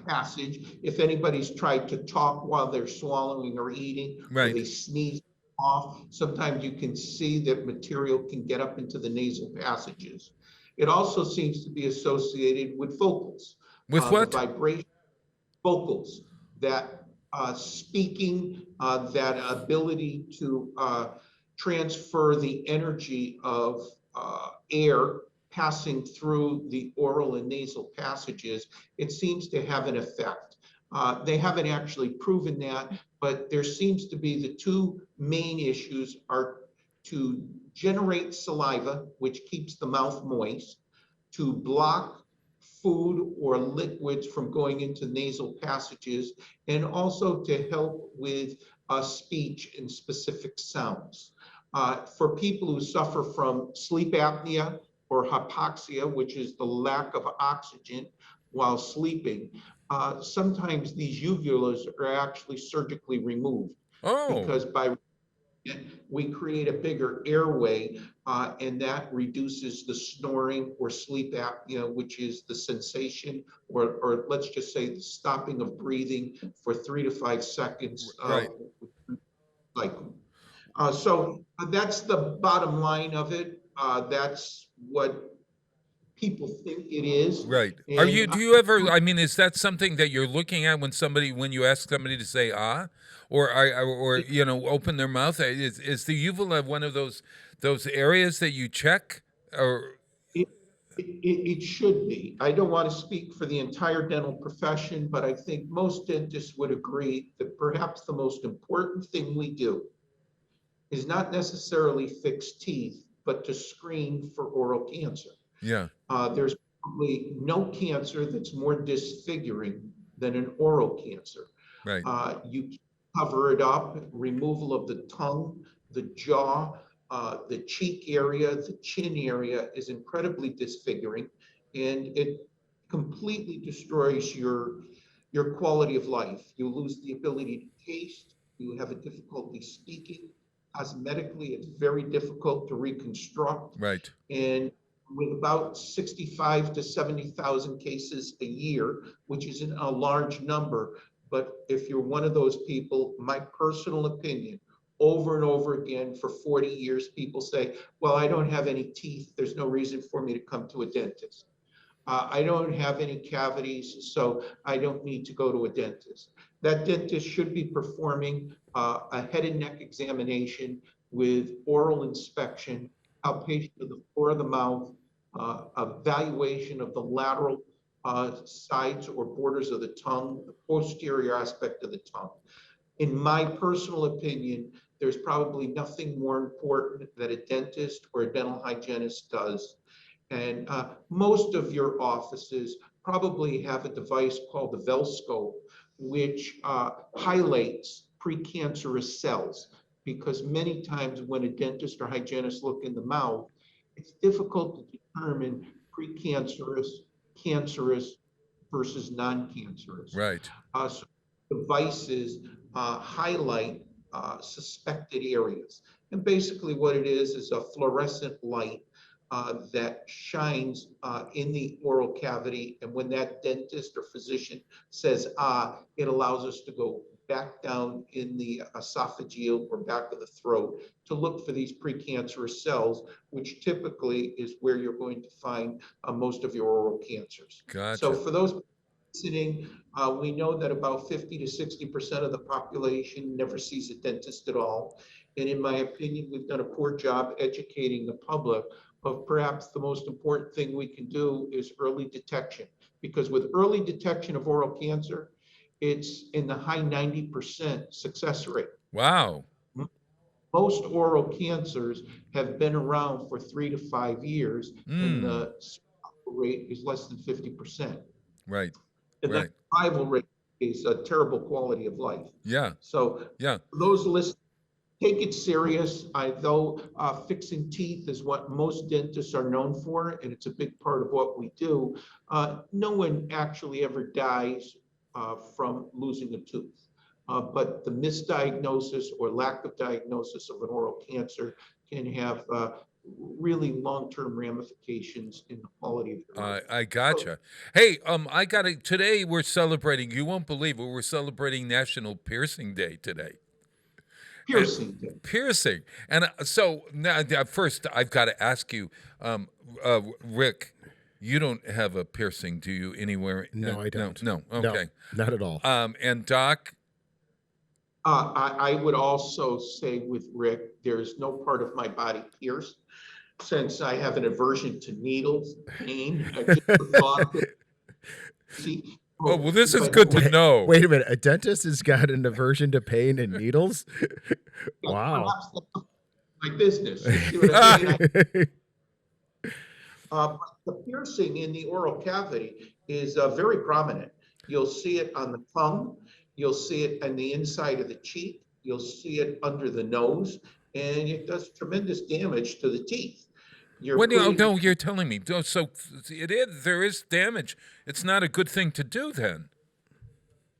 passage. If anybody's tried to talk while they're swallowing or eating, right, or they sneeze off, sometimes you can see that material can get up into the nasal passages. It also seems to be associated with vocals. With what? Vibration, vocals, that speaking, that ability to transfer the energy of air passing through the oral and nasal passages, it seems to have an effect. They haven't actually proven that, but there seems to be the 2 main issues are to generate saliva, which keeps the mouth moist, to block food or liquids from going into nasal passages, and also to help with speech and specific sounds. For people who suffer from sleep apnea or hypoxia, which is the lack of oxygen while sleeping, sometimes these uvulas are actually surgically removed. Because we create a bigger airway, and that reduces the snoring or sleep apnea, which is the sensation, or let's just say the stopping of breathing for 3 to 5 seconds. Right. So that's the bottom line of it. That's what people think it is. Right. And Do you ever, I mean, is that something that you're looking at when you ask somebody to say or open their mouth? Is the uvula one of those areas that you check? Or It should be. I don't want to speak for the entire dental profession, but I think most dentists would agree that perhaps the most important thing we do is not necessarily fix teeth, but to screen for oral cancer. Yeah. There's probably no cancer that's more disfiguring than an oral cancer. Right. You cover it up, removal of the tongue, the jaw, the cheek area, the chin area is incredibly disfiguring, and it completely destroys your quality of life. You lose the ability to taste, you have a difficulty speaking. Cosmetically, it's very difficult to reconstruct. Right. And with about 65 to 70,000 cases a year, which isn't a large number, but if you're one of those people, my personal opinion, over and over again for 40 years, people say, well, I don't have any teeth. There's no reason for me to come to a dentist. I don't have any cavities, so I don't need to go to a dentist. That dentist should be performing a head and neck examination with oral inspection, palpation of the floor of the mouth, evaluation of the lateral sides or borders of the tongue, the posterior aspect of the tongue. In my personal opinion, there's probably nothing more important that a dentist or a dental hygienist does. And most of your offices probably have a device called the Velscope, which highlights precancerous cells, because many times when a dentist or hygienist look in the mouth, it's difficult to determine precancerous, cancerous versus non-cancerous. Right. So devices highlight suspected areas. And basically what it is a fluorescent light that shines in the oral cavity. And when that dentist or physician says, it allows us to go back down in the esophageal or back of the throat to look for these precancerous cells, which typically is where you're going to find most of your oral cancers. Gotcha. So for those listening, we know that about 50 to 60% of the population never sees a dentist at all. And in my opinion, we've done a poor job educating the public of perhaps the most important thing we can do is early detection. Because with early detection of oral cancer, it's in the high 90% success rate. Wow. Most oral cancers have been around for 3 to 5 years, and the survival rate is less than 50%. Right. And right. that survival rate is a terrible quality of life. Yeah. So yeah, those listeners, take it serious. Though fixing teeth is what most dentists are known for, and it's a big part of what we do. No one actually ever dies from losing a tooth. But the misdiagnosis or lack of diagnosis of an oral cancer can have really long-term ramifications in the quality of your life. I gotcha. Hey, I got it. Today we're celebrating, you won't believe it, we're celebrating National Piercing Day today. Piercing Day. Piercing. And so now, first I've got to ask you, Rick, you don't have a piercing, do you, anywhere? No, I don't. No, okay. No, not at all. And Doc? I would also say with Rick, there's no part of my body pierced, since I have an aversion to needles, pain. I just thought that, see, oh, well, this is good to know. Wait a minute. A dentist has got an aversion to pain and needles? Wow. My business. You see what I mean? The piercing in the oral cavity is very prominent. You'll see it on the tongue. You'll see it on the inside of the cheek. You'll see it under the nose, and it does tremendous damage to the teeth. No, you're telling me. So there is damage. It's not a good thing to do then.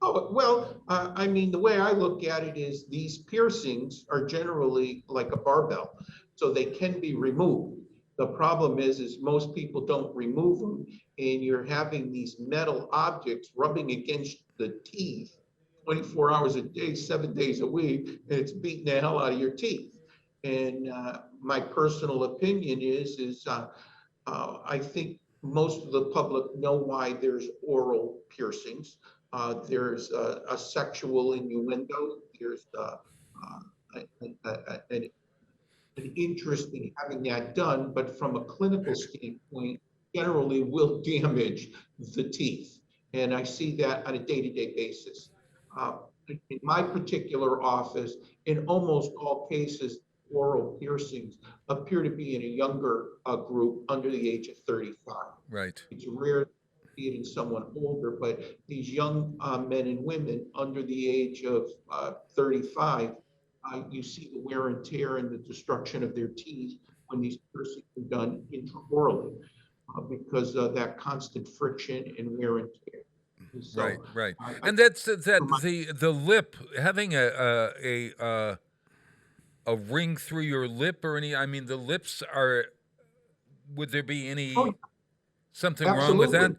Oh, well, I mean, the way I look at it is these piercings are generally like a barbell, so they can be removed. The problem is most people don't remove them, and you're having these metal objects rubbing against the teeth 24 hours a day, 7 days a week, and it's beating the hell out of your teeth. And my personal opinion is I think most of the public know why there's oral piercings. There's a sexual innuendo. There's an interest in having that done, but from a clinical standpoint, generally will damage the teeth. And I see that on a day-to-day basis. In my particular office, in almost all cases, oral piercings appear to be in a younger group under the age of 35. Right. It's rare to see it in someone older, but these young men and women under the age of 35, you see the wear and tear and the destruction of their teeth when these piercings are done intraorally because of that constant friction and wear and tear. And so, Right. And that's the lip having a ring through your lip or any. I mean, the lips are. Would there be any something wrong with that?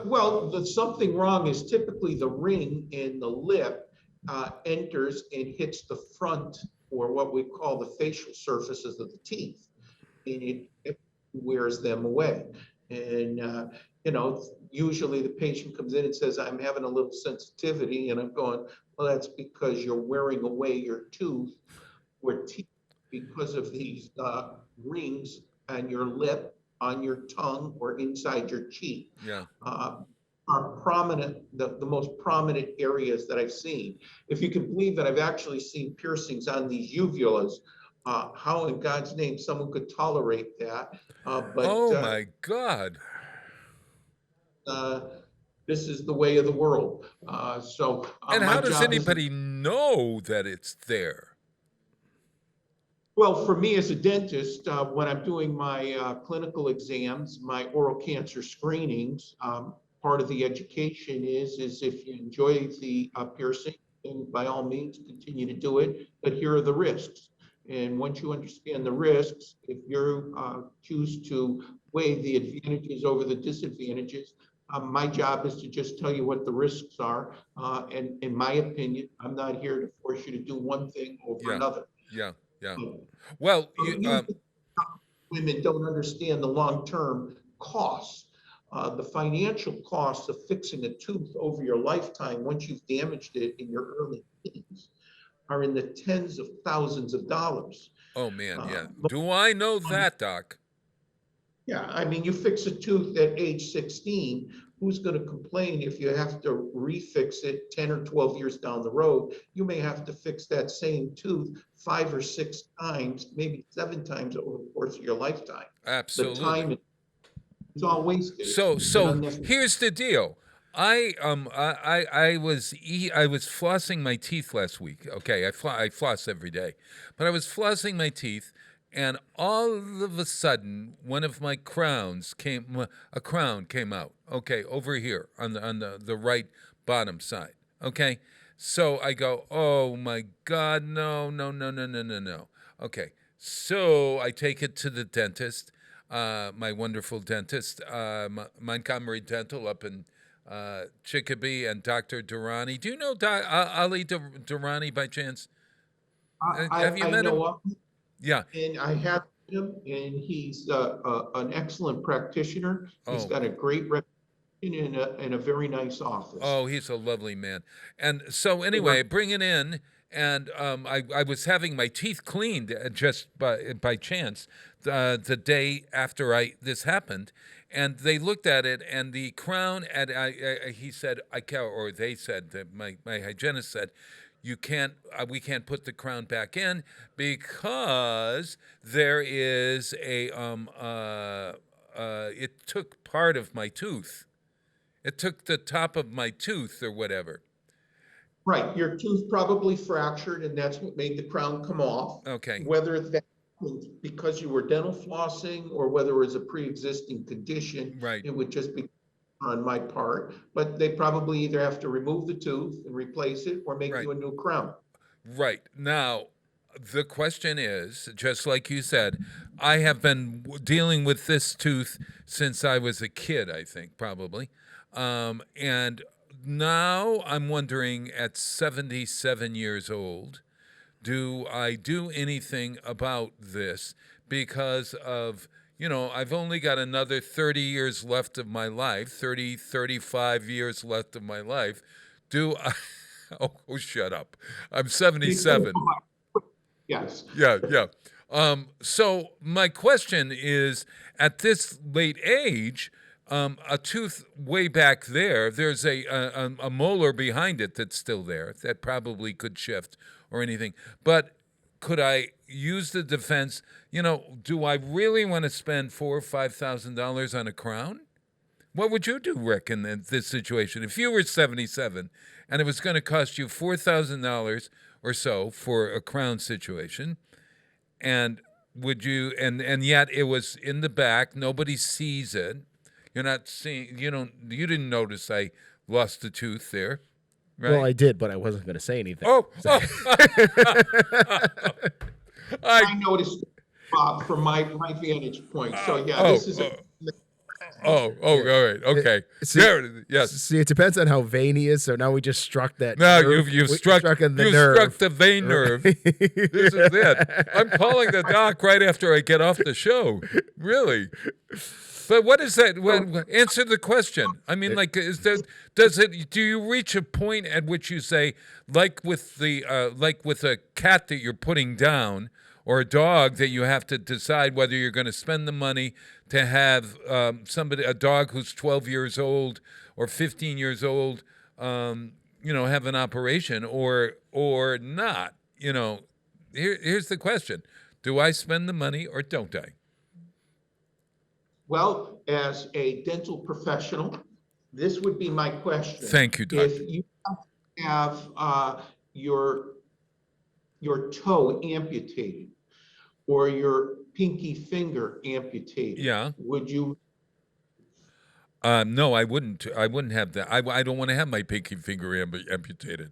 Well, the something wrong is typically the ring in the lip enters and hits the front, or what we call the facial surfaces of the teeth, and it wears them away. And usually the patient comes in and says, "I'm having a little sensitivity," and I'm going, "Well, that's because you're wearing away your tooth or teeth because of these rings on your lip, on your tongue, or inside your cheek." Yeah. Are prominent, the most prominent areas that I've seen. If you can believe that I've actually seen piercings on these uvulas, how in God's name someone could tolerate that? My God. This is the way of the world. And how does anybody know that it's there? Well, for me as a dentist, when I'm doing my clinical exams, my oral cancer screenings, part of the education is if you enjoy the piercing, then by all means continue to do it, but here are the risks. And once you understand the risks, if you choose to weigh the advantages over the disadvantages, my job is to just tell you what the risks are. And in my opinion, I'm not here to force you to do one thing over another. Yeah. Well, women don't understand the long-term costs. The financial costs of fixing a tooth over your lifetime, once you've damaged it in your early teens, are in the tens of thousands of dollars. Oh, man, yeah. Do I know that, Doc? Yeah, I mean, you fix a tooth at age 16, who's going to complain if you have to refix it 10 or 12 years down the road? You may have to fix that same tooth 5 or 6 times, maybe 7 times over the course of your lifetime. Absolutely. The time is all wasted. So here's the deal. I was flossing my teeth last week. Okay, I floss every day, but I was flossing my teeth, and all of a sudden, one of my crowns a crown came out. Okay, over here on the right bottom side. Okay, so I go, oh my God, no. Okay, so I take it to the dentist, my wonderful dentist, Montgomery Dental up in Chicopee, and Dr. Durrani. Do you know Ali Durrani by chance? Have you met him? Yeah. And I have him, and he's an excellent practitioner. He's got a great reputation and a very nice office. Oh, he's a lovely man. And so anyway, I bring it in, and I was having my teeth cleaned just by chance the day after this happened, and they looked at it, and the crown, and he said, they said, that my hygienist said, we can't put the crown back in because there is it took part of my tooth. It took the top of my tooth or whatever. Right, your tooth probably fractured, and that's what made the crown come off. Okay. Whether that was because you were dental flossing or whether it was a pre-existing condition, right, it would just be on my part. But they probably either have to remove the tooth and replace it or make you a new crown. Right. Now, the question is, just like you said, I have been dealing with this tooth since I was a kid, I think, probably. And now I'm wondering, at 77 years old, do I do anything about this? Because of, I've only got another 30 years left of my life, 35 years left of my life. Do I... Oh, shut up. I'm 77. Yes. Yeah. So my question is, at this late age, a tooth way back there, there's a molar behind it that's still there that probably could shift or anything. But could I use the defense? Do I really want to spend $4,000 or $5,000 on a crown? What would you do, Rick, in this situation? If you were 77 and it was going to cost you $4,000 or so for a crown situation, and would you, and yet it was in the back, nobody sees it. You're not seeing, you didn't notice I lost a tooth there, right? Well, I did, but I wasn't going to say anything. Oh, I noticed, Bob, from my vantage point. So this is all right, okay. See, There it is. Yes. See, it depends on how vain he is. So now we just struck that. No, nerve. you've struck the you nerve. struck the vein nerve. This is it. I'm calling the doc right after I get off the show. Really. But what is that? Answer the question. I mean, do you reach a point at which you say, like with a cat that you're putting down, or a dog that you have to decide whether you're going to spend the money to have a dog who's 12 years old or 15 years old, have an operation or not? Here's the question: do I spend the money or don't I? Well, as a dental professional, this would be my question. Thank you, Doctor. If you have your toe amputated or your pinky finger amputated, would you? No, I wouldn't. I wouldn't have that. I don't want to have my pinky finger amputated.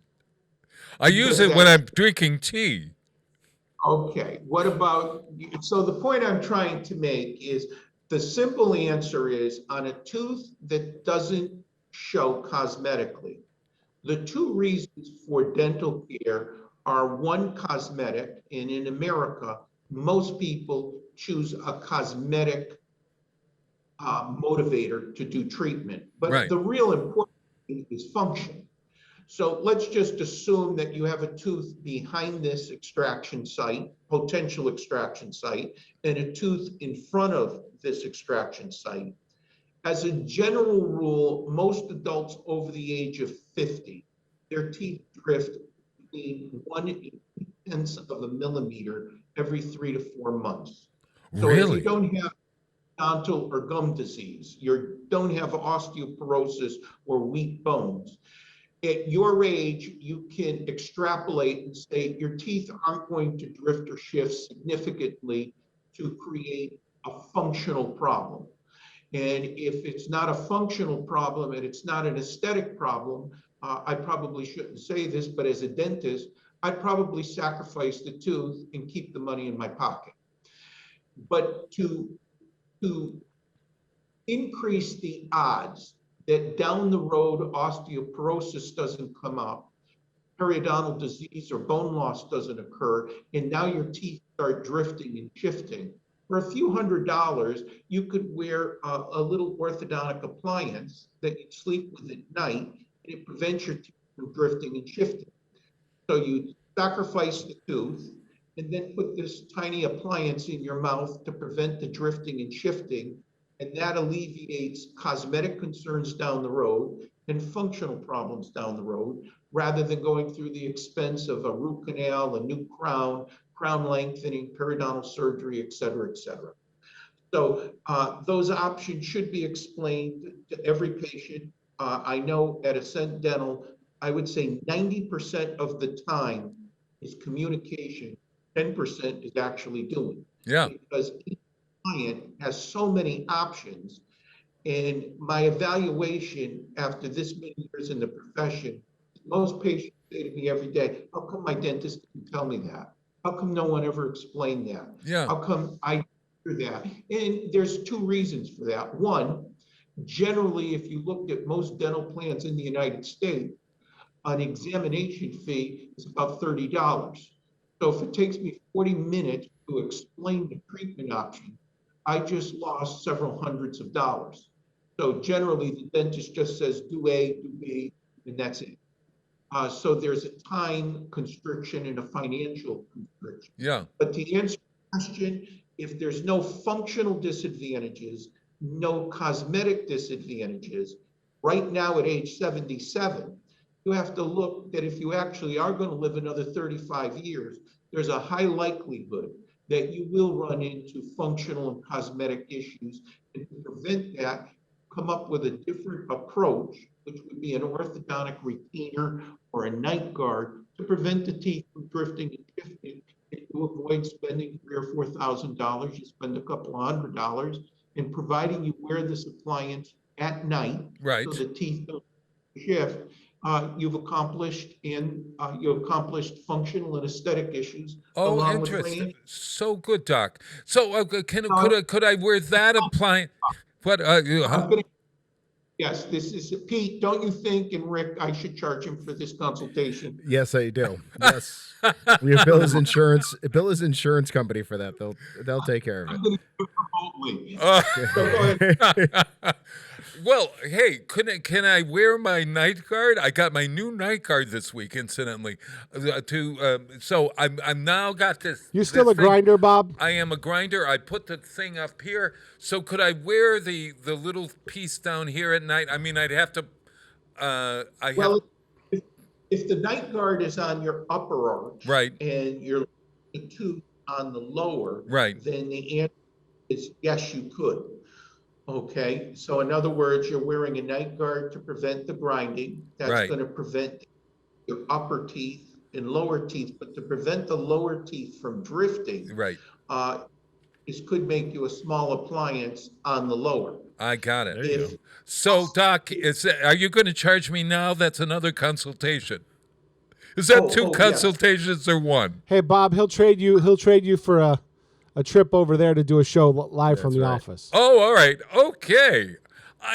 I use it when I'm drinking tea. Okay. What about? So the point I'm trying to make is, the simple answer is, on a tooth that doesn't show cosmetically, the two reasons for dental care are one, cosmetic, and in America, most people choose a cosmetic motivator to do treatment. But the real important thing is function. So let's just assume that you have a tooth behind this extraction site, potential extraction site, and a tooth in front of this extraction site. As a general rule, most adults over the age of 50, their teeth drift between 1/10 of a millimeter every 3 to 4 months. So if you don't have dental or gum disease, you don't have osteoporosis or weak bones, at your age, you can extrapolate and say your teeth aren't going to drift or shift significantly to create a functional problem. And if it's not a functional problem and it's not an aesthetic problem, I probably shouldn't say this, but as a dentist, I'd probably sacrifice the tooth and keep the money in my pocket. But to increase the odds that down the road osteoporosis doesn't come up, periodontal disease or bone loss doesn't occur, and now your teeth start drifting and shifting, for a few $100s, you could wear a little orthodontic appliance that you sleep with at night, and it prevents your teeth from drifting and shifting. So you sacrifice the tooth and then put this tiny appliance in your mouth to prevent the drifting and shifting, and that alleviates cosmetic concerns down the road and functional problems down the road, rather than going through the expense of a root canal, a new crown, crown lengthening, periodontal surgery, et cetera, et cetera. So those options should be explained to every patient. I know at Ascent Dental, I would say 90% of the time is communication, 10% is actually doing. Yeah. Because each client has so many options, and my evaluation after this many years in the profession, most patients say to me every day, how come my dentist didn't tell me that? How come no one ever explained that? Yeah. How come I hear that? And there's two reasons for that. One, generally, if you looked at most dental plans in the United States, an examination fee is about $30. So if it takes me 40 minutes to explain the treatment option, I just lost several hundreds of dollars. So generally, the dentist just says, do A, do B, and that's it. So there's a time constriction and a financial constriction. Yeah. But to answer your question, if there's no functional disadvantages, no cosmetic disadvantages, right now at age 77, you have to look that if you actually are going to live another 35 years, there's a high likelihood that you will run into functional and cosmetic issues. And to prevent that, come up with a different approach, which would be an orthodontic retainer or a night guard to prevent the teeth from drifting and shifting. If you avoid spending $3,000 or $4,000, you spend a couple of $100, and providing you wear this appliance at night, right, so the teeth don't shift. You've accomplished functional and aesthetic issues. Oh, along interesting. With So good, Doc. So could I wear that appliance? What? Yes, this is Pete. Don't you think, and Rick, I should charge him for this consultation? Yes, I do. Yes, we bill his insurance. Bill his insurance company for that. They'll take care of it. I'm going to do it remotely. So go ahead. Well, hey, can I wear my night guard? I got my new night guard this week, incidentally. So I'm now got this. You're still this a thing. grinder, Bob? I am a grinder. I put the thing up here. So could I wear the little piece down here at night? I mean, I'd have to. If the night guard is on your upper arch, right, and you're tooth on the lower, right, then the answer is yes, you could. Okay, so in other words, you're wearing a night guard to prevent the grinding. That's right, going to prevent your upper teeth and lower teeth, but to prevent the lower teeth from drifting, right, this could make you a small appliance on the lower. I got it. So, Doc, are you going to charge me now? That's another consultation. Is that two consultations or one? Hey, Bob, he'll trade you for a trip over there to do a show live from the office. Oh, all right. Okay.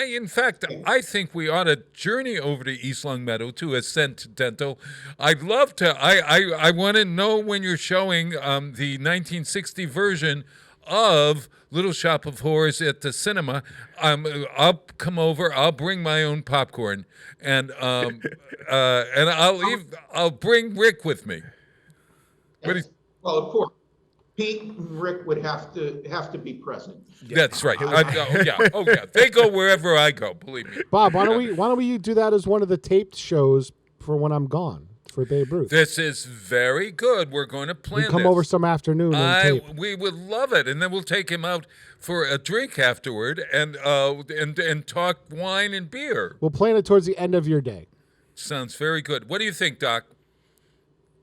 In fact, I think we ought to journey over to East Longmeadow to Ascent Dental. I'd love to. I want to know when you're showing the 1960 version of Little Shop of Horrors at the cinema. I'll come over. I'll bring my own popcorn, and I'll bring Rick with me. Well, of course, Pete and Rick would have to be present. That's right. Oh yeah. They go wherever I go. Believe me. Bob, why don't we do that as one of the taped shows for when I'm gone for Babe Ruth? This is very good. We're going to plan come over some afternoon and tape. We would love it, and then we'll take him out for a drink afterward, and talk wine and beer. We'll plan it towards the end of your day. Sounds very good. What do you think, Doc?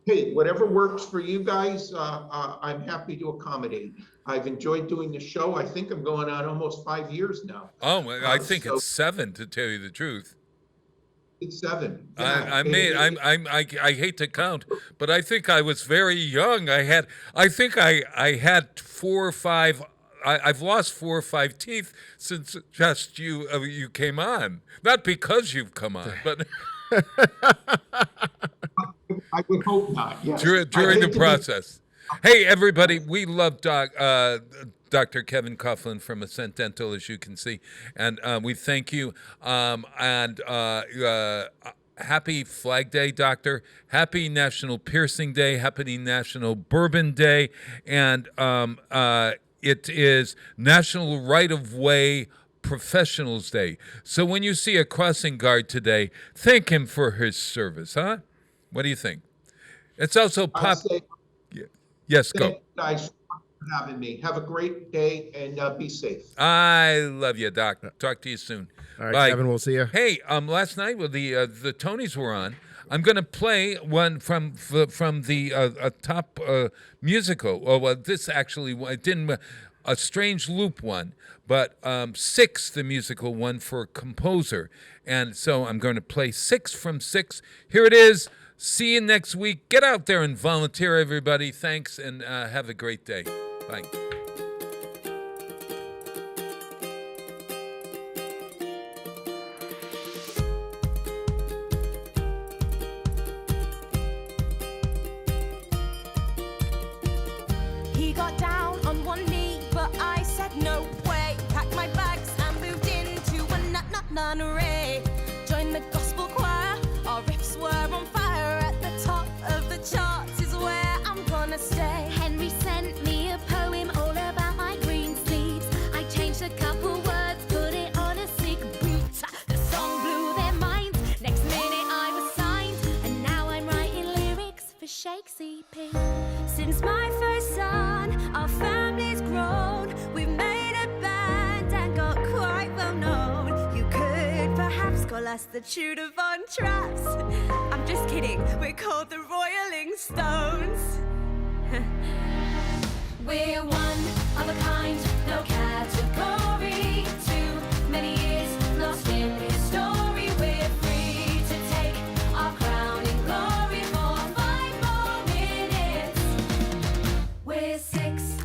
Hey, whatever works for you guys, I'm happy to accommodate. I've enjoyed doing the show. I think I'm going on almost 5 years now. Oh, I think it's 7, to tell you the truth. It's 7. Yeah. I hate to count, but I think I was very young. I had 4 or 5. I've lost 4 or 5 teeth since just you came on. Not because you've come on, but. I would hope not. Yes. During the process. Hey, everybody, we love Dr. Kevin Coughlin from Ascent Dental, as you can see, and we thank you. Happy Flag Day, Doctor. Happy National Piercing Day. Happy National Bourbon Day. And it is National Right-of-Way Professionals Day. So when you see a crossing guard today, thank him for his service, huh? What do you think? It's also Yes, go. Thank you guys for having me. Have a great day and be safe. I love you, Doc. Talk to you soon. All right, Bye. Kevin, we'll see you. Hey, last night when the Tonys were on, I'm going to play one from the top musical. Well, this actually didn't. A Strange Loop one, but 6, the musical one for composer. And so I'm going to play 6 from 6. Here it is. See you next week. Get out there and volunteer, everybody. Thanks, and have a great day. Bye. He got down on one knee, but I said no way. Packed my bags and moved into a nunnery. Joined the gospel choir, our riffs were on fire. At the top of the charts is where I'm gonna stay. Henry sent me a poem Since my first son, our family's grown. We've made a band and got quite well known. You could perhaps call us the Tudor Von Traps. I'm just kidding, we're called the Royaling Stones. We're one of a kind, no category. Too many years lost in history. We're free to take our crown in glory for 5 more minutes. We're 6.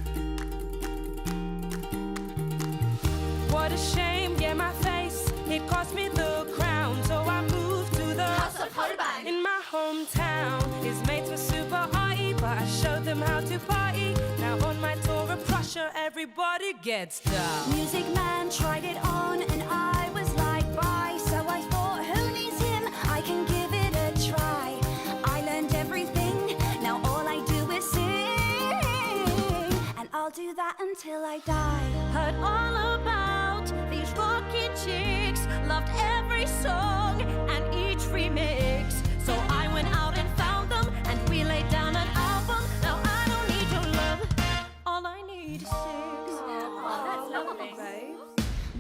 What a shame, yeah, my face, it cost me the crown. So I moved to the House of Holbein. In my hometown. His mates were super arty, but I showed them how to party. Now on my tour of Prussia, everybody gets down. Music Man tried it on and I was like, bye. So I thought, who needs him? I can give it a try. I learned everything, now all I do is sing. And I'll do that until I die. Heard all about these rocky chicks, loved every song and each remix. So I went out and found them and we laid down an album. Now I don't need your love, all I need is 6. That's lovely, babe.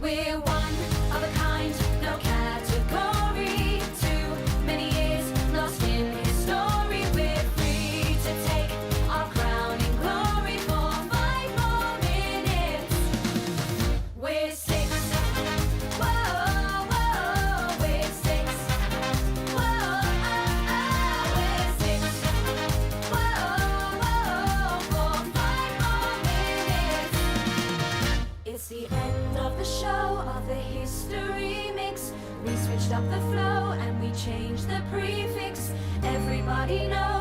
We're one of a kind, no category. Too many years lost in history. We're free to take our crown in glory for 5 more minutes. We're 6. Whoa, whoa, we're 6. Whoa, we're 6. Whoa, for 5 more minutes. It's the end of the show, of the history mix. We switched up the flow and we changed the prefix. Everybody knows